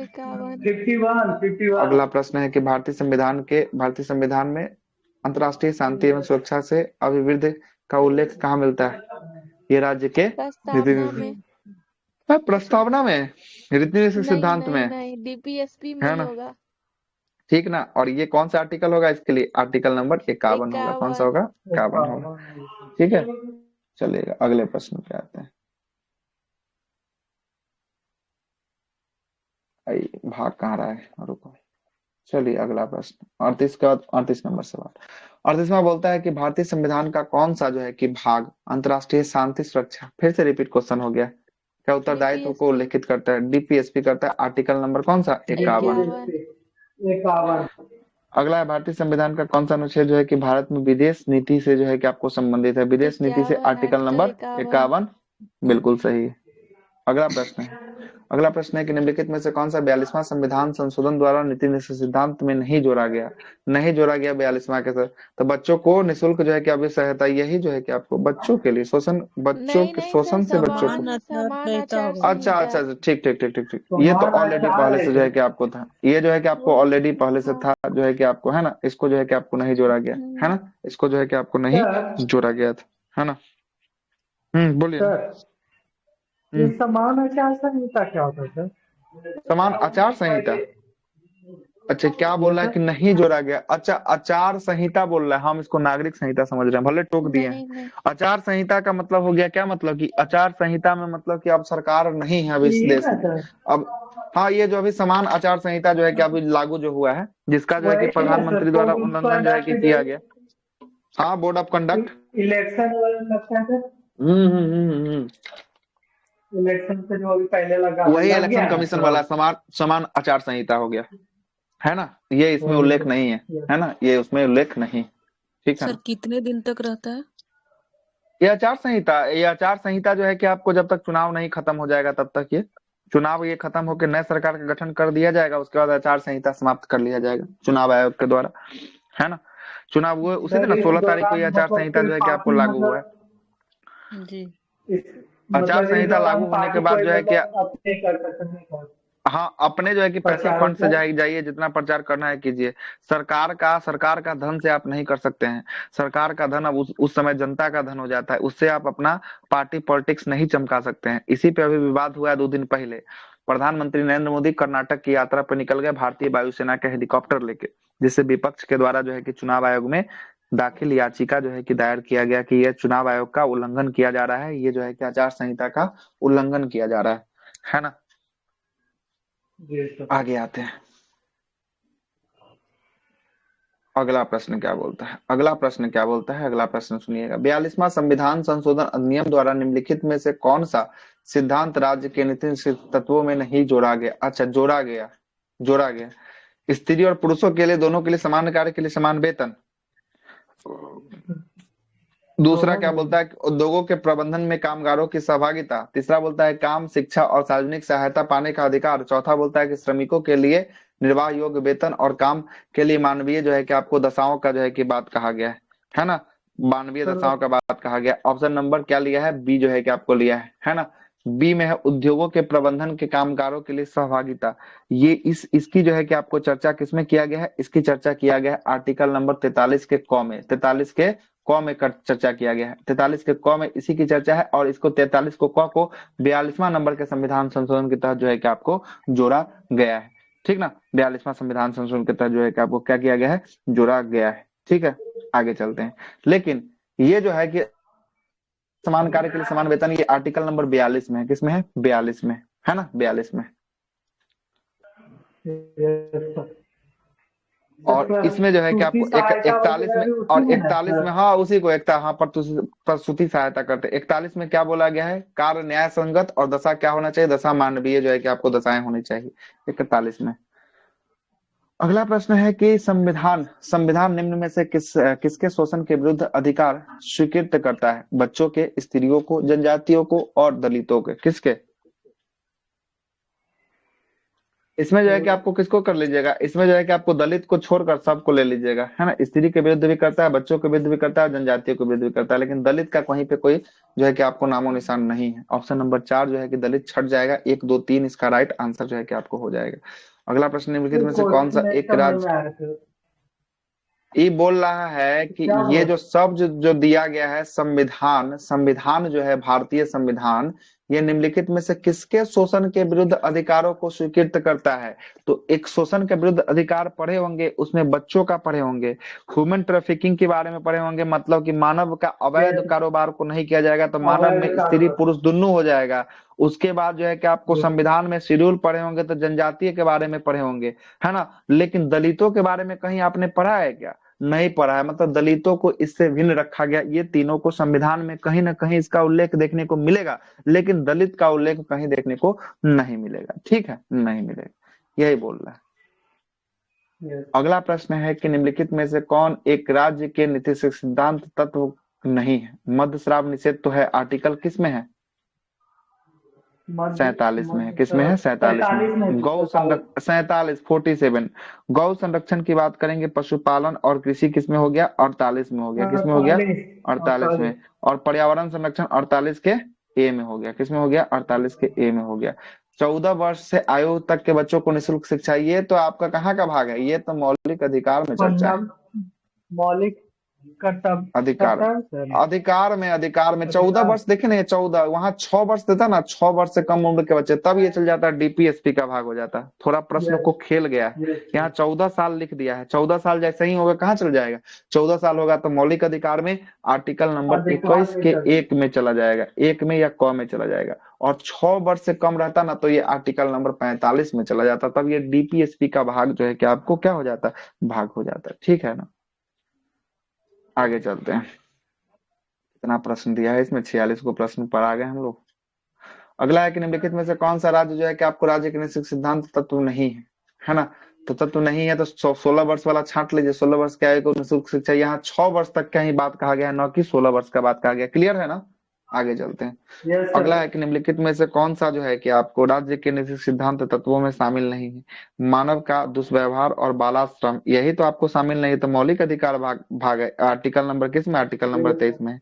51। अगला प्रश्न है कि भारतीय संविधान में अंतर्राष्ट्रीय शांति एवं सुरक्षा से अभिवृद्धि का उल्लेख कहाँ मिलता है? ये राज्य के प्रस्तावना में। प्रस्तावना में, रीति सिद्धांत नहीं में, नहीं, डीपीएसपी में है ही ना, होगा। ठीक ना। और ये कौन सा आर्टिकल होगा इसके लिए? आर्टिकल नंबर 51 होगा। कौन सा होगा? 51 होगा, ठीक है। चलिएगा अगले प्रश्न पे आते हैं। भाग कहाँ रहा है, रुको। चलिए अगला प्रश्न 38 का 38 नंबर सवाल। 38वां बोलता है कि भारतीय संविधान का कौन सा जो है कि भाग अंतर्राष्ट्रीय शांति सुरक्षा, फिर से रिपीट क्वेश्चन हो गया, क्या उत्तरदायित्व को उल्लेखित करता है? डीपीएसपी करता है। आर्टिकल नंबर कौन सा? 51। अगला है भारतीय संविधान का कौन सा अनुच्छेद जो है कि भारत में विदेश नीति से जो है कि आपको संबंधित है? विदेश नीति से आर्टिकल नंबर 51, बिल्कुल सही है। अगला प्रश्न है, अगला प्रश्न है कि निम्नलिखित में से कौन सा 42वां संविधान संशोधन द्वारा नीति निश्चय सिद्धांत में नहीं जोड़ा गया, नहीं जोड़ा गया 42वां के सर। तो बच्चों को निःशुल्क जो है कि अभी सहायता, यही जो है कि आपको बच्चों के लिए शोषण, बच्चों नहीं के नहीं शोषण सर, से बच्चों को। समान समान आचार अच्छा अच्छा संहिता। अच्छा, ठीक ठीक ठीक ठीक ठीक, ये तो ऑलरेडी पहले से जो है कि आपको था, ये जो है कि आपको ऑलरेडी पहले से था जो है कि आपको, है ना, इसको जो है कि आपको नहीं जोड़ा गया, है ना, इसको जो है कि आपको नहीं सर जोड़ा गया था, है ना। बोलिए ना। सर ये समान आचार संहिता क्या होता है सर? समान आचार संहिता, अच्छा क्या बोल ये रहा है सर कि नहीं जोड़ा गया, अच्छा आचार संहिता बोल रहा है, हम इसको नागरिक संहिता समझ रहे हैं, भले टोक दिए नहीं हैं। नहीं आचार संहिता का मतलब हो गया, क्या मतलब कि आचार संहिता में मतलब कि अब सरकार नहीं है अभी इस ये देश ना में। सर, अब हाँ, ये जो अभी समान आचार संहिता जो है कि अभी लागू जो हुआ है, जिसका जो है कि वही ना सर, प्रधानमंत्री द्वारा कोड ऑफ उल्लंघन जो है कि कंडक्ट किया गया। हाँ, बोर्ड ऑफ कंडक्ट। इलेक्शन वाला लगता है सर, हम्म। इलेक्शन से जो अभी पहले वही लग गया इलेक्शन ना कमीशन तो वाला समान समान आचार संहिता हो गया, है ना, ये इसमें वही उल्लेख तो नहीं है ना, ये उसमें उल्लेख नहीं, ठीक है सर ना। कितने दिन तक रहता है? ये आचार संहिता जो है कि आपको जब तक चुनाव नहीं खत्म हो जाएगा तब तक, ये चुनाव ये खत्म होकर नए सरकार का गठन कर दिया जाएगा, उसके बाद आचार संहिता समाप्त कर लिया जाएगा चुनाव आयोग के द्वारा, है ना। चुनाव हुए उसी सर दिन, इस 16 तारीख को ये दौरान आचार मतलब संहिता कोई जो है कि आपको पार्टी लागू हुआ है। मतलब जी। इस आचार मतलब इस संहिता दौरान लागू होने के पार्टी बाद कोई जो है कि, मतलब अपने कर सकते नहीं कर हाँ, अपने जो है कि पैसे प्रचार फंड से उचार। जाइए, जितना प्रचार करना है कीजिए। सरकार का धन से आप नहीं कर सकते हैं। सरकार का धन अब उस समय जनता का धन हो जाता है, उससे आप अपना पार्टी पॉलिटिक्स नहीं चमका सकते हैं। इसी पे अभी विवाद हुआ है 2 दिन पहले। प्रधानमंत्री नरेंद्र मोदी कर्नाटक की यात्रा पर निकल गए भारतीय वायुसेना के हेलीकॉप्टर लेके, जिससे विपक्ष के द्वारा जो है कि चुनाव आयोग में दाखिल याचिका जो है कि दायर किया गया कि यह चुनाव आयोग का उल्लंघन किया जा रहा है, ये जो है कि आचार संहिता का उल्लंघन किया जा रहा है ना। जी सर। आगे आते हैं, अगला प्रश्न क्या बोलता है, अगला प्रश्न क्या बोलता है, अगला प्रश्न सुनिएगा। 42वां संविधान संशोधन अधिनियम द्वारा निम्नलिखित में से कौन सा सिद्धांत राज्य के नीति तत्वों में नहीं जोड़ा गया, अच्छा जोड़ा गया। स्त्री और पुरुषों के लिए, दोनों के लिए समान कार्य के लिए समान वेतन। दूसरा दोनों क्या में बोलता है, उद्योगों के प्रबंधन में कामगारों की सहभागिता। तीसरा बोलता है काम, शिक्षा और सार्वजनिक सहायता पाने का अधिकार। चौथा बोलता है कि श्रमिकों के लिए निर्वाह योग्य वेतन और काम के लिए मानवीय जो है कि आपको दशाओं का जो है कि बात कहा गया है ना, मानवीय सर दशाओं का बात कहा गया। ऑप्शन नंबर क्या लिया है, बी जो है कि आपको लिया है ना। बी में है उद्योगों के प्रबंधन के कामगारों के लिए सहभागिता। ये इसकी जो है कि आपको चर्चा किसमें किया गया है, इसकी चर्चा किया गया है आर्टिकल नंबर 43 के क में, 43 के क में चर्चा किया गया है, 43 के क में इसी की चर्चा है। और इसको 43 को क को 42वां नंबर के संविधान संशोधन के तहत जो है कि आपको जोड़ा गया है, ठीक ना। 42वां संविधान संशोधन के तहत जो है कि आपको क्या किया गया है, जोड़ा गया है, ठीक है। आगे चलते हैं, लेकिन ये जो है कि समान कार्य के लिए समान वेतन, ये आर्टिकल नंबर 42 में है, किसमें है, 42 में, है ना, 42 में। yes, sir. और इसमें जो है कि आपको सहायता 41 वगैरह में भी और उसी में है 41 सर। में, हाँ उसी को हाँ प्रसूति सहायता करते। 41 में क्या बोला गया है, कार्य न्याय संगत और दशा क्या होना चाहिए, दशा मानवीय जो है कि आपको दशाएं होनी चाहिए 41 में। अगला प्रश्न है कि संविधान निम्न में से किसके शोषण के विरुद्ध अधिकार स्वीकृत करता है। बच्चों के, स्त्रियों को, जनजातियों को और दलितों के, किसके। इसमें जो है कि आपको किसको कर लीजिएगा, इसमें जो है कि आपको दलित को छोड़कर सबको ले लीजिएगा, है ना। स्त्री के विरुद्ध भी करता है, बच्चों के विरुद्ध भी करता है, जनजातियों के विरुद्ध भी करता है, लेकिन दलित का कहीं पे कोई जो है कि आपको नामो निशान नहीं है। ऑप्शन नंबर 4 जो है कि दलित छट जाएगा, 1 2 3 इसका राइट आंसर जो है कि आपको हो जाएगा। अगला प्रश्न निम्नलिखित में से कौन सा एक समझ राज्य, में आया सर। ये बोल रहा है कि क्या ये बोल जो शब्द जो दिया गया है संविधान जो है भारतीय संविधान, ये निम्नलिखित में से किसके शोषण के विरुद्ध अधिकारों को स्वीकृत करता है। तो एक शोषण के विरुद्ध अधिकार पढ़े होंगे, उसमें बच्चों का पढ़े होंगे, ह्यूमन ट्रैफिकिंग के बारे में पढ़े होंगे, मतलब कि मानव का अवैध Yes, कारोबार को नहीं किया जाएगा, तो मानव अवैध में स्त्री कारोबार। पुरुष दोनों हो जाएगा। उसके बाद जो है कि आपको Yes, संविधान में शेड्यूल पढ़े होंगे, तो जनजातीय के बारे में पढ़े होंगे, है ना। लेकिन दलितों के बारे में कहीं आपने पढ़ा है क्या, नहीं पढ़ा है। मतलब दलितों को इससे भिन्न रखा गया, ये तीनों को संविधान में कहीं ना कहीं इसका उल्लेख देखने को मिलेगा, लेकिन दलित का उल्लेख कहीं देखने को नहीं मिलेगा, ठीक है, नहीं मिलेगा, यही बोल रहा है। yes, अगला प्रश्न है कि निम्नलिखित में से कौन एक राज्य के नीति से सिद्धांत तत्व नहीं है। मध्यस्राव निषेध तो है, आर्टिकल किस में है, 47 में है। किसमें है? 47 में। गौ संरक्षण 47 47। गौ संरक्षण की बात करेंगे, पशुपालन और कृषि किसमें हो गया? 48 में हो गया। किसमें हो गया? 48 में। और पर्यावरण संरक्षण 48 के ए में हो गया। किसमें हो गया? 48 के ए में हो गया। 14 वर्ष से आयु तक के बच्चों को निःशुल्क शिक्षा, ये तो आपका कहाँ का भाग है? ये तो मौलिक अधिकार में चर्चा है। मौलिक कर्तव्य अधिकार अधिकार में 14 वर्ष देखे ना, 14 वहां 6 वर्ष देता ना, 6 वर्ष से कम उम्र के बच्चे, तब ये चल जाता है डीपीएसपी का भाग हो जाता है। थोड़ा प्रश्न को खेल गया है, यहाँ 14 साल लिख दिया है। 14 साल जैसे ही होगा कहाँ चल जाएगा? 14 साल होगा तो मौलिक अधिकार में आर्टिकल नंबर 21 के 1 में चला जाएगा, 1 में या क में चला जाएगा। और 6 वर्ष से कम रहता ना तो ये आर्टिकल नंबर 45 में चला जाता, तब ये डीपीएसपी का भाग जो है कि आपको क्या हो जाता है? भाग हो जाता है। ठीक है ना, आगे चलते हैं। कितना प्रश्न दिया है इसमें? 46 को प्रश्न पर आ गए हम लोग। अगला है कि निम्नलिखित में से कौन सा राज्य जो है कि आपको राज्य के निश्चित सिद्धांत तत्व नहीं है ना? तो तत्व नहीं है तो 16 वर्ष वाला छांट लीजिए। 16 वर्ष के आयु को निःशुल्क शिक्षा, यहाँ 6 वर्ष तक का ही बात कहा गया है, न कि 16 वर्ष का बात कहा गया। क्लियर है ना? आगे चलते हैं। अगला है कि निम्नलिखित में से कौन सा जो है कि आपको राज्य के निश्चित सिद्धांत तत्वों में शामिल नहीं है? मानव का दुष्व्यवहार और बालाश्रम, यही तो आपको शामिल नहीं है, तो मौलिक अधिकार भाग है। आर्टिकल नंबर किस में? आर्टिकल नंबर 23 में।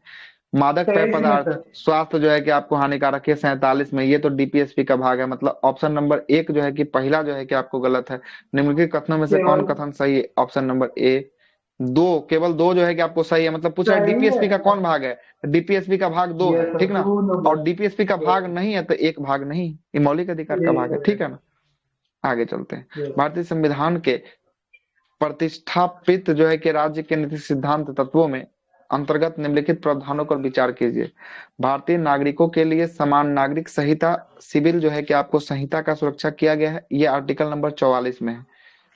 मादक पेय पदार्थ स्वास्थ्य जो है कि आपको हानिकारक है, 47 में। ये तो डीपीएसपी का भाग है। मतलब ऑप्शन नंबर 1 जो है कि पहला जो है कि आपको गलत है। निम्नलिखित कथनों में से कौन कथन सही है? Option number A. 2, केवल 2 जो है कि आपको सही है। मतलब पूछा डीपीएसपी का कौन भाग है? डीपीएसपी का भाग 2 है, ठीक ना? और डीपीएसपी का भाग नहीं है तो एक भाग नहीं, ये मौलिक अधिकार का भाग है। ठीक है ना, आगे चलते हैं। भारतीय संविधान के प्रतिष्ठापित जो है कि राज्य के नीति सिद्धांत तत्वों में अंतर्गत निम्नलिखित प्रावधानों पर विचार कीजिए। भारतीय नागरिकों के लिए समान नागरिक संहिता सिविल जो है कि आपको संहिता का सुरक्षा किया गया है, ये आर्टिकल नंबर 44 में है।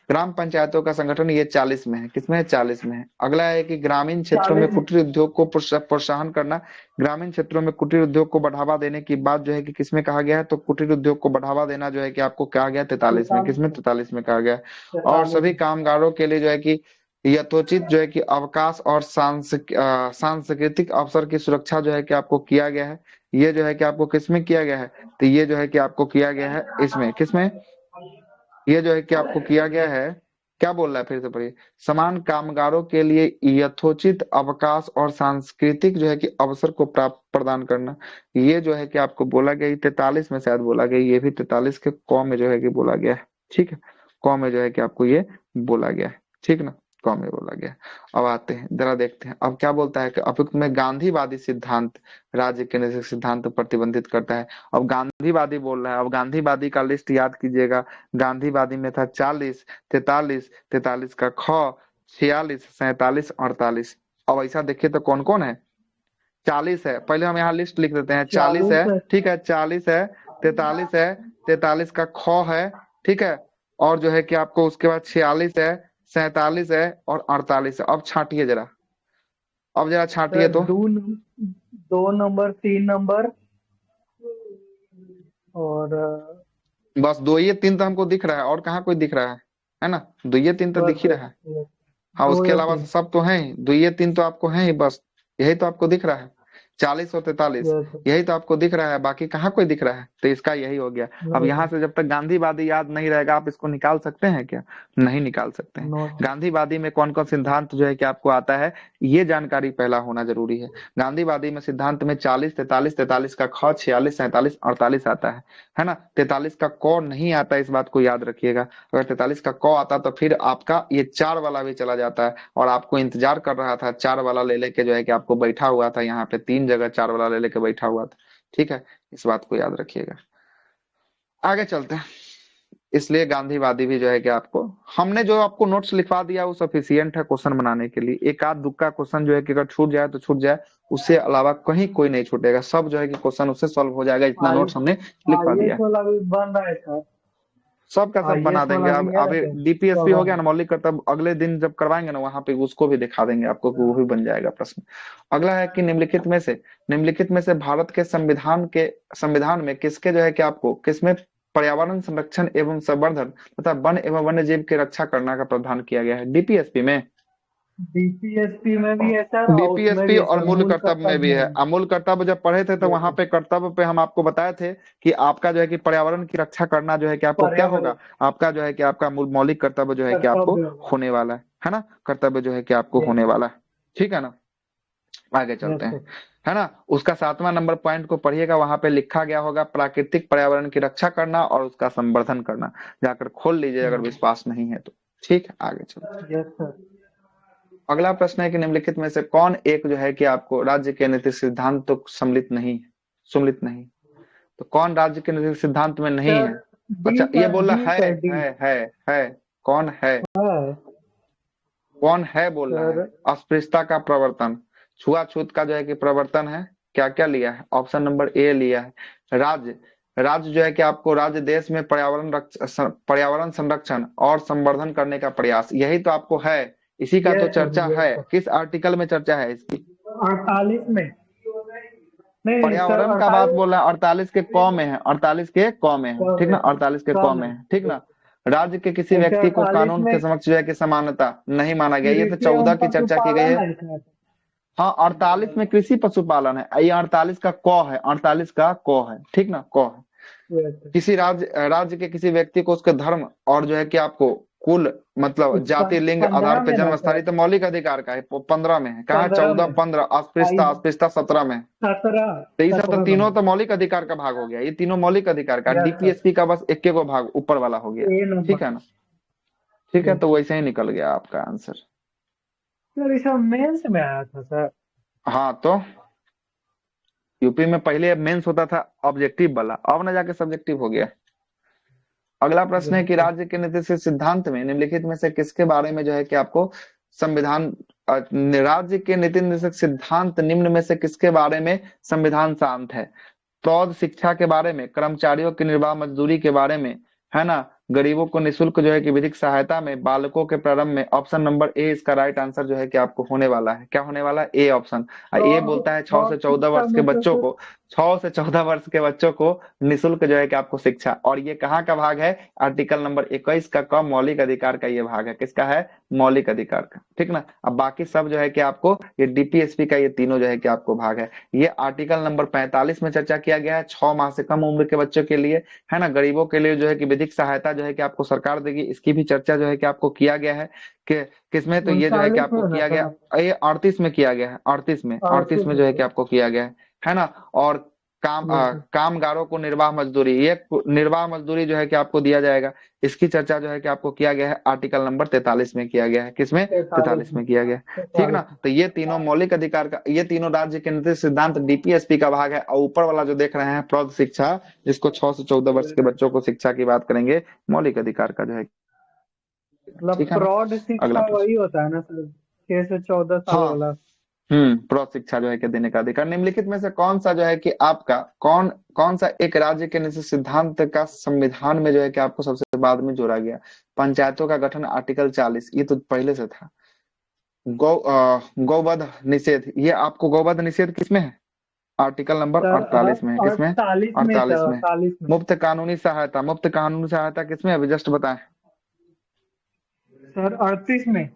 ग्राम पंचायतों का संगठन, ये 40 में है। किसमें है? 40 में है। अगला है कि ग्रामीण क्षेत्रों में कुटीर उद्योग को प्रोत्साहन करना। ग्रामीण क्षेत्रों में कुटीर उद्योग को बढ़ावा देने की बात जो है कि किसमें कहा गया है? तो कुटीर उद्योग को बढ़ावा देना जो है कि आपको कहा गया 43 में। किसमें? 43 में कहा गया है। और सभी कामगारों के लिए जो है कि यथोचित जो है कि अवकाश और सांस्कृतिक अवसर की सुरक्षा जो है कि आपको किया गया है। ये जो है कि आपको किसमें किया गया है? तो ये जो है कि आपको किया गया है इसमें। किसमें? ये जो है कि आपको किया गया है, क्या बोल रहा है फिर से पढ़िए। समान कामगारों के लिए यथोचित अवकाश और सांस्कृतिक जो है कि अवसर को प्राप्त प्रदान करना, ये जो है कि आपको बोला गया 43 में शायद बोला गया, ये भी 43 के क में जो है कि बोला गया है। ठीक है, क में जो है कि आपको ये बोला गया है। ठीक ना, क में बोला गया। अब आते हैं, जरा देखते हैं अब क्या बोलता है कि उपयुक्त में गांधीवादी सिद्धांत राज्य के निश्चित सिद्धांत प्रतिबंधित करता है। अब गांधीवादी बोल रहा है, अब गांधीवादी का लिस्ट याद कीजिएगा। गांधीवादी में था 40, 43, 43 का ख, 46, 47, 48। अब ऐसा देखिए तो कौन कौन है? 40 है। पहले हम यहाँ लिस्ट लिख देते हैं। 40 है, ठीक है, 40 है, 43 है, 43 का ख है, ठीक है। और जो है कि आपको उसके बाद 46 है, 47 है और 48 है। अब छांटिए जरा, अब जरा छांटिए तो। 2 नंबर, 3 नंबर और बस 2 ये 3 तो हमको दिख रहा है, और कहाँ कोई दिख रहा है ना? 2 ये 3 तो दिख ही रहा है। हाँ, उसके अलावा सब तो है ही। 2 ये 3 तो आपको है ही, बस यही तो आपको दिख रहा है। 40 और 43 यही तो आपको दिख रहा है, बाकी कहाँ कोई दिख रहा है? तो इसका यही हो गया। अब यहाँ से जब तक गांधीवादी याद नहीं रहेगा, आप इसको निकाल सकते हैं क्या? नहीं निकाल सकते हैं। गांधीवादी में कौन कौन सिद्धांत जो है कि आपको आता है, ये जानकारी पहला होना जरूरी है। गांधीवादी में सिद्धांत में 40, 43, 43 का ख, 46, 47, 48 आता है ना? 43 का क नहीं आता, इस बात को याद रखिएगा। अगर 43 का क आता तो फिर आपका ये 4 वाला भी चला जाता है, और आपको इंतजार कर रहा था 4 वाला ले लेके जो है कि आपको बैठा हुआ था यहाँ पे, 3 जगह 4 वाला ले लेके बैठा हुआ था। ठीक है, इस बात को याद रखिएगा। आगे चलते हैं। इसलिए गांधीवादी भी जो है कि आपको, हमने जो आपको नोट्स लिखवा दिया वो सफिशियंट है क्वेश्चन बनाने के लिए। एक आध दुक्का क्वेश्चन जो है कि अगर छूट जाए तो छूट जाए, उससे अलावा कहीं कोई नहीं छूटेगा। सब जो है कि क्वेश्चन उससे सॉल्व हो जाएगा, इतना नोट्स हमने लिखवा दिया। बन रहा है सर, सब का सब बना देंगे। अब अभी डीपीएसपी हो गया ना मौलिक कर्तव्य, अगले दिन जब करवाएंगे ना वहां पे उसको भी दिखा देंगे आपको, वो भी बन जाएगा प्रश्न। अगला है कि निम्नलिखित में से भारत के संविधान में किसके जो है कि आपको किसमें पर्यावरण संरक्षण एवं संवर्धन तथा वन एवं वन्य जीव की रक्षा करने का प्रावधान किया गया है? डीपीएसपी में डीपीएसपी में भी है सर, और उसमें डीपीएसपी भी है और सर, मूल मूल कर्तव्य में भी कर्तव्य है। में अमूल कर्तव्य जब पढ़े थे तो भी। वहां पे कर्तव्य पे हम आपको बताए थे कि आपका जो है कि पर्यावरण की रक्षा करना जो है कि आपको क्या पर्यावरण होगा, आपका जो है कि आपका मौलिक कर्तव्य जो है कि आपको कर्तव्य होगा। होने वाला है ना, कर्तव्य जो है कि आपको यस होने वाला है। ठीक है ना, आगे यस चलते हैं, सर। है ना। उसका 7वां नंबर पॉइंट को पढ़िएगा, वहां पे लिखा गया होगा प्राकृतिक पर्यावरण की रक्षा करना और उसका संवर्धन करना। जाकर खोल लीजिए अगर विश्वास नहीं है तो। ठीक है, आगे चलते हैं। Yes sir. अगला प्रश्न है कि निम्नलिखित में से कौन एक जो है कि आपको राज्य के नीति सिद्धांत तो सम्मिलित नहीं, तो कौन राज्य के नीति सिद्धांत में नहीं सर है। डी अच्छा ये सर, बोला डी सर, डी है, कौन है, है कौन है बोल रहा है। सर। अस्पृश्यता का प्रवर्तन, छुआछूत का जो है कि प्रवर्तन है। क्या क्या लिया है, ऑप्शन नंबर ए लिया है राज्य, राज्य जो है कि आपको राज्य देश में पर्यावरण संरक्षण और संवर्धन करने का प्रयास, यही तो आपको है, इसी का तो यस सर, चर्चा यस है। सर। किस आर्टिकल में चर्चा है इसकी, 48 में, नहीं सर, पर्यावरण का बात 48 बोल रहा है। 48 के क में है, 48 के क में है, ठीक कम ना, है, 48 के क कम में है। है, ठीक ना। राज्य के किसी व्यक्ति को 148 कानून में के समक्ष जो है कि समानता नहीं माना गया, ये तो कृषि 14 एवं की चर्चा की गई पशुपालन है। है सर। हाँ 48 में कृषि पशुपालन है, ये 48 का क है, 48 का क है, ठीक ना, क है। Yes sir. किसी राज्य के किसी व्यक्ति को उसके धर्म और जो है कि आपको कुल मतलब जाति लिंग आधार 15 पे में जन्म ना स्थान, सर, ये तो मौलिक अधिकार का है। 15 में है, कहाँ है, 15 14 में 15, अस्पृश्यता 17 में है। 17, तो ये सब तो 17 तीनों में। तो मौलिक अधिकार का भाग हो गया, ये तीनों मौलिक अधिकार का, यस सर, डीपीएसपी का बस एक को भाग ऊपर वाला हो गया। ए ठीक नंबर। है ना, ठीक है, यस तो सर। वैसे ही निकल गया आपका आंसर। सर ये सब मेंस में आया था सर। हाँ तो यूपी में पहले मेंस होता था ऑब्जेक्टिव वाला, अब ना जाके सब्जेक्टिव हो गया। अगला प्रश्न है यस कि सर। राज्य के नीति सिद्धांत में निम्नलिखित में से किसके बारे में जो है कि आपको संविधान राज्य के नीति निर्देशक सिद्धांत निम्न में से किसके बारे में संविधान शांत है। प्रौढ़ शिक्षा के बारे में, कर्मचारियों की निर्वाह मजदूरी के बारे में, है ना, गरीबों को निःशुल्क जो है कि विधिक सहायता में, बालकों के प्रारंभ में। ऑप्शन नंबर ए इसका राइट आंसर जो है कि आपको होने वाला है, क्या होने वाला है, ए ऑप्शन। ए प्रौढ़ बोलता है 6 प्रौढ़ से 14 शिक्षा वर्ष के में तो बच्चों सर, को, 6 से 14 वर्ष के बच्चों को निःशुल्क जो है कि आपको शिक्षा, और ये कहाँ का भाग है, आर्टिकल नंबर 21 का क मौलिक अधिकार का ये भाग है। किसका है, मौलिक अधिकार का, ठीक ना। अब बाकी सब जो है कि आपको ये डीपीएसपी का ये तीनों जो है कि आपको भाग है। ये आर्टिकल नंबर 45 में चर्चा किया गया है, 6 माह से कम उम्र के बच्चों के लिए, है ना, गरीबों के लिए जो है कि विधिक सहायता जो है कि आपको सरकार देगी, इसकी भी चर्चा जो है कि आपको किया गया है कि किसमें, तो ये जो है कि 39 आपको में ना किया गया, सर, ये 38 में किया गया है, 38 में 38 जो है कि में। आपको किया गया है ना। और यस सर। कामगारों को निर्वाह मजदूरी, ये निर्वाह मजदूरी जो है कि आपको दिया जाएगा, इसकी चर्चा जो है कि आपको किया गया है आर्टिकल नंबर 43 में किया गया है। किसमें, 43 43 में, में किया गया है, ठीक ना। 43 में। तो ये तीनों मौलिक अधिकार का, ये तीनों राज्य के नीति सिद्धांत डीपीएसपी का भाग है। और ऊपर वाला जो देख रहे हैं प्रौढ़ शिक्षा, जिसको 6 से 14 वर्ष के बच्चों को शिक्षा की बात करेंगे, मौलिक अधिकार का जो है, मतलब ठीक है ना। प्रौढ़ अगला शिक्षा प्रश्न, वही होता है ना सर, 6 से 14 साल हाँ, वाला। प्रौढ़ शिक्षा जो है कि देने का अधिकार। निम्नलिखित में से कौन सा जो है कि आपका कौन कौन सा एक राज्य के नीति सिद्धांत का संविधान में जो है कि आपको सबसे बाद में जोड़ा गया। पंचायतों का गठन आर्टिकल 40, ये तो पहले से था। गौवध निषेध, ये आपको गौवध निषेध किसमें है, आर्टिकल नंबर सर 48 में है। किसमें, 48 में सर, 48 में। 48 में। मुफ्त कानूनी सहायता किसमें, अभी जस्ट बताएं। सर 38 में।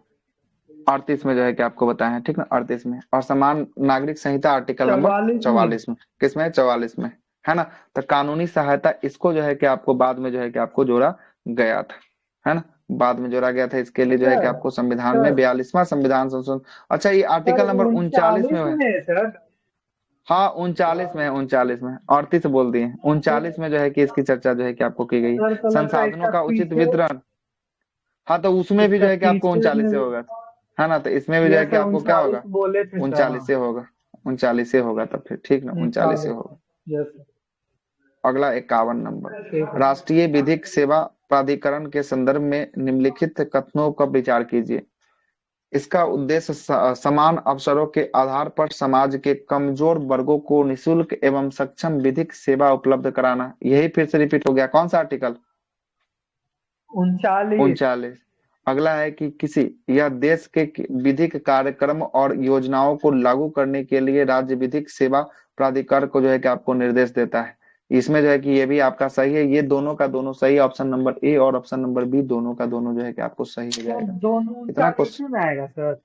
38 में जो है कि आपको बताया है, ठीक ना, 38 में। और समान नागरिक संहिता आर्टिकल नंबर 44 में। 44 में। किसमें, 44 में, है ना। तो कानूनी सहायता, इसको जो है कि आपको बाद में जो है कि आपको जोड़ा गया था, है ना, बाद में जोड़ा गया था। इसके लिए जो है कि सर आपको संविधान में सर 42वां संविधान संशोधन, अच्छा ये सर आर्टिकल नंबर 39 में 39 है। में है सर। हाँ 39 में है, 39 में, 38 बोल दिए, 39 में जो है कि इसकी चर्चा जो है कि आपको की गई है। सर तो लगता है संसाधनों इसका का उचित पीछे, वितरण, हाँ तो उसमें भी जो इसका है कि आपको पीछे 39 में। से होगा, है ना। तो इसमें भी जो ये है कि सर आपको क्या 39 होगा, बोले थे सर, 39 हाँ। से होगा, 39 से होगा तब फिर, ठीक ना, 39 से 39। होगा। यस अगला 51 नंबर, सर, ठीक है। राष्ट्रीय विधिक सेवा प्राधिकरण के संदर्भ में निम्नलिखित कथनों का विचार कीजिए। इसका उद्देश्य समान अवसरों के आधार पर समाज के कमजोर वर्गों को निःशुल्क एवं सक्षम विधिक सेवा उपलब्ध कराना। यही फिर से रिपीट हो गया, कौन सा आर्टिकल, 39। 39। अगला है कि किसी यह देश के विधिक कार्यक्रम और योजनाओं को लागू करने के लिए राज्य विधिक सेवा प्राधिकार को जो है कि आपको निर्देश देता है। इसमें जो है कि ये भी आपका सही है, ये दोनों का दोनों सही, ऑप्शन नंबर ए और ऑप्शन नंबर बी दोनों का दोनों जो है कि आपको सही हो सर जाएगा। दोनों इतना 39 कुछ, में आएगा सर।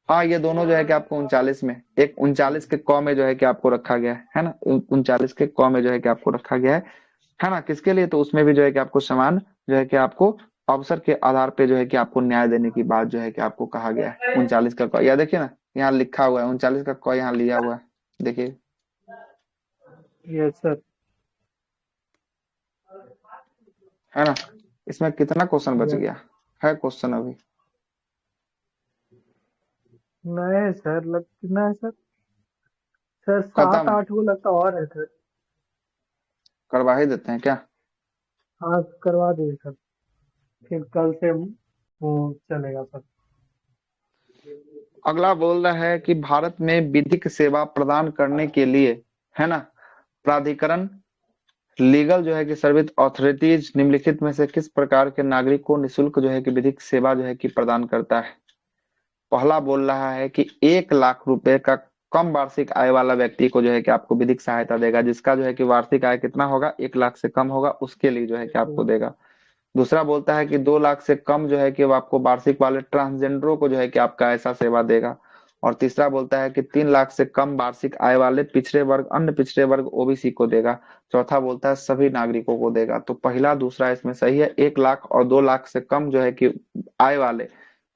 हाँ, ये दोनों जो है कि आपको 39 में, एक 39 के क में जो है कि आपको रखा गया है ना, 39 के क में जो है कि आपको रखा गया है ना, किसके लिए? तो उसमें भी जो है कि आपको समान जो है कि आपको अवसर के आधार पे जो है कि आपको न्याय देने की बात जो है कि आपको कहा गया है। 39 का क, या देखिए ना, यहाँ लिखा हुआ है 39 का क, यहाँ लिया हुआ है, देखिए। Yes sir. है ना, इसमें कितना क्वेश्चन बच यस। गया है? क्वेश्चन अभी नहीं सर, लग कितना है सर? सर 7 खत्म, 8 को लगता और है सर। करवा ही देते हैं क्या? हाँ करवा दीजिए सर, फिर कल से वो चलेगा सर। अगला बोल रहा है कि भारत में विधिक सेवा प्रदान करने के लिए, है ना, प्राधिकरण, लीगल जो है कि सर्विस अथॉरिटीज निम्नलिखित में से किस प्रकार के नागरिक को निशुल्क जो है कि विधिक सेवा जो है कि प्रदान करता है? पहला बोल रहा है कि 1 लाख रुपए का कम वार्षिक आय वाला व्यक्ति को जो है कि आपको विधिक सहायता देगा, जिसका जो है कि वार्षिक आय कितना होगा, 1 लाख से कम होगा, उसके लिए जो है कि आपको देगा। दूसरा बोलता है कि 2 लाख से कम जो है कि वो आपको वार्षिक वाले ट्रांसजेंडरों को जो है कि आपका ऐसा सेवा देगा। और तीसरा बोलता है कि 3 लाख से कम वार्षिक आय वाले पिछड़े वर्ग, अन्य पिछड़े वर्ग ओबीसी को देगा। चौथा बोलता है सभी नागरिकों को देगा। तो पहला दूसरा इसमें सही है। 1 लाख और 2 लाख से कम जो है कि आय वाले,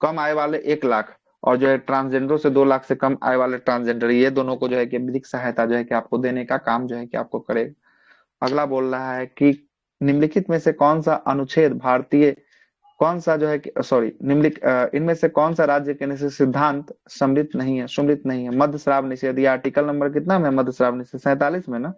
कम आय वाले 1 लाख, और जो है ट्रांसजेंडरों से 2 लाख से कम आय वाले ट्रांसजेंडर, ये दोनों को जो है कि विधिक सहायता जो है कि आपको देने का काम जो है कि आपको करेगा। अगला बोल रहा है कि निम्नलिखित में से कौन सा अनुच्छेद भारतीय, कौन सा जो है कि सॉरी निम्नलिखित इनमें से कौन सा राज्य के निषेध सिद्धांत सम्मिलित नहीं है, सुमिलित नहीं है? मध्य श्राव निषेध, या आर्टिकल नंबर कितना में? मध्य श्राव निषेध 47 में ना।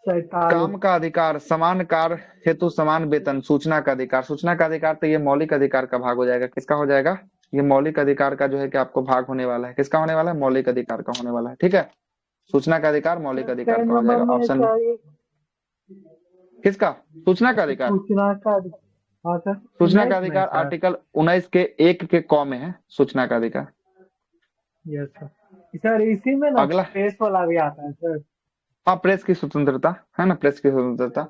47। काम का अधिकार, समान कार्य हेतु समान वेतन, सूचना का अधिकार, सूचना का अधिकार तो ये मौलिक अधिकार का भाग हो जाएगा। किसका हो जाएगा? ये मौलिक अधिकार का जो है कि आपको भाग होने वाला है। किसका होने वाला है? मौलिक अधिकार का होने वाला है। ठीक है, सूचना का अधिकार मौलिक अधिकार कई का हो नंबर जाएगा। में ऑप्शन चाहिए? किसका? सूचना का अधिकार। सूचना का। हाँ सर, सूचना का 19 में अधिकार सर। आर्टिकल 19 के 1 के क में है सूचना का अधिकार। Yes sir. सर इसी में ना अगला, प्रेस वाला भी आता है सर। हाँ, प्रेस की स्वतंत्रता है ना, प्रेस की स्वतंत्रता।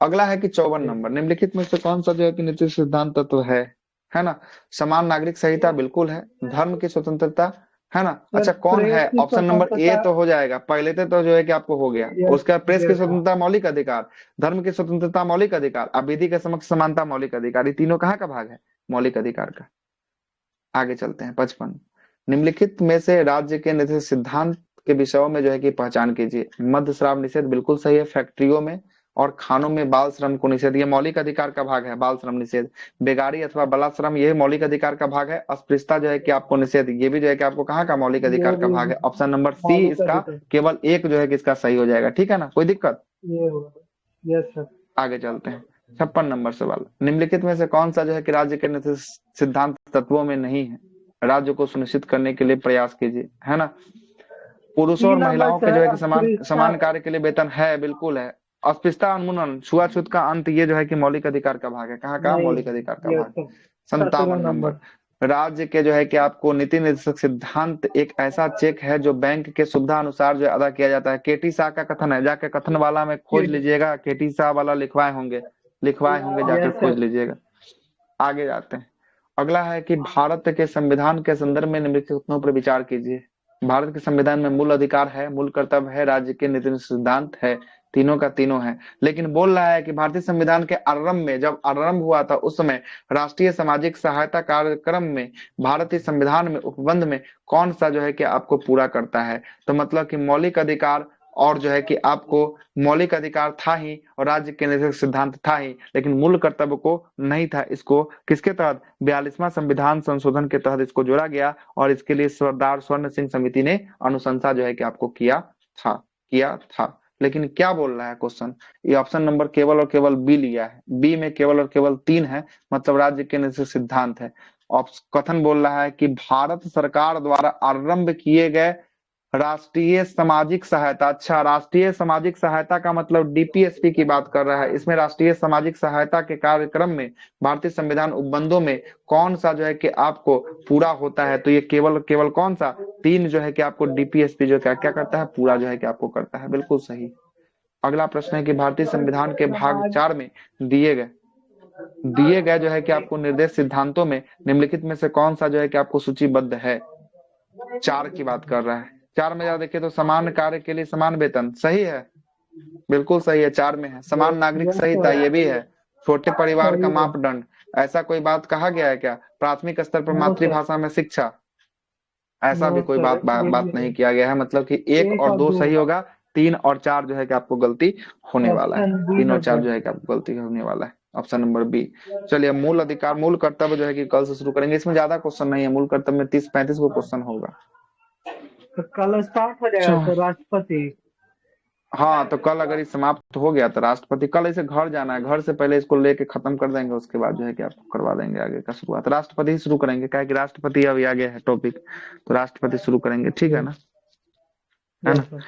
अगला है कि 54 नंबर, निम्नलिखित में से कौन सा जो है कि नीति सिद्धांत तत्व है ना? समान नागरिक संहिता बिल्कुल है। धर्म की स्वतंत्रता, है ना? सर अच्छा, कौन प्रेस है? की ऑप्शन नंबर ए स्वतंत्रता। तो हो जाएगा, पहले तो जो है कि आपको हो गया। यस। उसका प्रेस की यस सर। स्वतंत्रता मौलिक अधिकार, धर्म की स्वतंत्रता मौलिक अधिकार, अब विधि के समक्ष समानता मौलिक अधिकार, ये तीनों कहाँ का भाग है? मौलिक अधिकार का। आगे चलते हैं। 55, निम्नलिखित में से राज्य के निषेध सिद्धांत के विषयों में जो है कि पहचान कीजिए। मध्य श्राव निषेध बिल्कुल सही है। फैक्ट्रियों में और खानों में बाल श्रम को निषेध, ये मौलिक अधिकार का भाग है, बाल श्रम निषेध। बेगारी अथवा बलाश्रम, ये मौलिक अधिकार का भाग है। अस्पृश्यता जो है कि आपको निषेध, ये भी जो है कि आपको कहाँ का मौलिक ये अधिकार का भी भाग है। ऑप्शन नंबर सी मौलिक इसका अधिकार केवल एक जो है कि इसका सही हो जाएगा। ठीक है ना, कोई दिक्कत? ये होगा। Yes sir. आगे चलते हैं। 56 नंबर सवाल, निम्नलिखित में से कौन सा जो है कि राज्य के निषेध सिद्धांत तत्वों में नहीं है? राज्य को सुनिश्चित करने के लिए प्रयास कीजिए, है ना? पुरुषों और 3 नंबर महिलाओं के जो सर है कि समान अस्पृश्यता। समान कार्य के लिए वेतन है, बिल्कुल है। अस्पृश्यता उन्मूलन, छुआछूत का अंत, ये जो है कि मौलिक अधिकार का भाग है। कहाँ का? नहीं। मौलिक अधिकार का यस भाग। सर। 17 57 नंबर। नंबर, राज्य के जो है कि आपको नीति निर्देशक सिद्धांत एक ऐसा चेक है जो बैंक के सुविधा अनुसार जो है अदा किया जाता है। केटी शाह का कथन है, जाके कथन वाला में खोज लीजिएगा, केटी शाह वाला लिखवाए होंगे, जाकर यस खोज सर। लीजिएगा। आगे जाते हैं। अगला है कि भारत के संविधान के संदर्भ में निम्नलिखितों पर विचार कीजिए। भारत के संविधान में मूल अधिकार है, मूल कर्तव्य है, राज्य के नीति सिद्धांत है, तीनों का तीनों है। लेकिन बोल रहा है कि भारतीय संविधान के आरंभ में, जब आरंभ हुआ था उस समय राष्ट्रीय सामाजिक सहायता कार्यक्रम में भारतीय संविधान में उपबंध में कौन सा जो है कि आपको पूरा करता है? तो मतलब कि मौलिक अधिकार और जो है कि आपको मौलिक अधिकार था ही और राज्य के निषेध सिद्धांत था ही, लेकिन मूल कर्तव्य को नहीं था। इसको किसके तहत? 42वां संविधान संशोधन के तहत इसको जोड़ा गया और इसके लिए सरदार स्वर्ण सिंह समिति ने अनुशंसा जो है कि आपको किया था। लेकिन क्या बोल रहा है क्वेश्चन? ये ऑप्शन नंबर केवल और केवल बी लिया है। बी में केवल और केवल 3 है, मतलब राज्य के निषेध सिद्धांत है। कथन बोल रहा है कि भारत सरकार द्वारा आरंभ किए गए राष्ट्रीय सामाजिक सहायता, अच्छा, राष्ट्रीय सामाजिक सहायता का मतलब डीपीएसपी की बात कर रहा है। इसमें राष्ट्रीय सामाजिक सहायता के कार्यक्रम में भारतीय संविधान उपबंधों में कौन सा जो है कि आपको पूरा होता है? तो ये केवल केवल कौन सा? 3 जो है कि आपको डीपीएसपी जो क्या क्या करता है? पूरा जो है कि आपको करता है। बिल्कुल सही। अगला प्रश्न है कि भारतीय संविधान के भाग 4 में दिए गए जो है कि आपको निर्देश सिद्धांतों में निम्नलिखित में से कौन सा जो है कि आपको सूचीबद्ध है? 4 की बात कर रहा है। 4 में जरा देखिए तो समान कार्य के लिए समान वेतन सही है, बिल्कुल सही है, 4 में है। समान नागरिक यस संहिता सर, ये भी है। छोटे परिवार का सही है। मापदंड, ऐसा कोई बात कहा गया है क्या? प्राथमिक स्तर पर नो सर, मातृभाषा में शिक्षा, ऐसा नो भी कोई सर, बात नहीं किया गया है। मतलब कि 1 एक और और 2 दो सही होगा, 3 और 4 जो है कि आपको गलती होने वाला है। ऑप्शन बी 3 और है 4 सर। जो है कि आपको गलती होने वाला है, ऑप्शन नंबर बी। चलिए मूल अधिकार मूल कर्तव्य जो है कि कल से शुरू करेंगे। इसमें ज्यादा क्वेश्चन नहीं है, मूल कर्तव्य में 30-35 को क्वेश्चन होगा। तो कल स्टार्ट हो जाएगा अच्छा, सर राष्ट्रपति। हाँ तो कल अगर ये समाप्त हो गया तो राष्ट्रपति, कल इसे घर जाना है, घर से पहले इसको लेके खत्म कर देंगे, उसके बाद जो है कि आपको करवा देंगे आगे का शुरुआत। राष्ट्रपति ही शुरू करेंगे, क्या कि राष्ट्रपति अभी आगे है टॉपिक, तो राष्ट्रपति शुरू करेंगे, ठीक है ना? है यस ना? सर।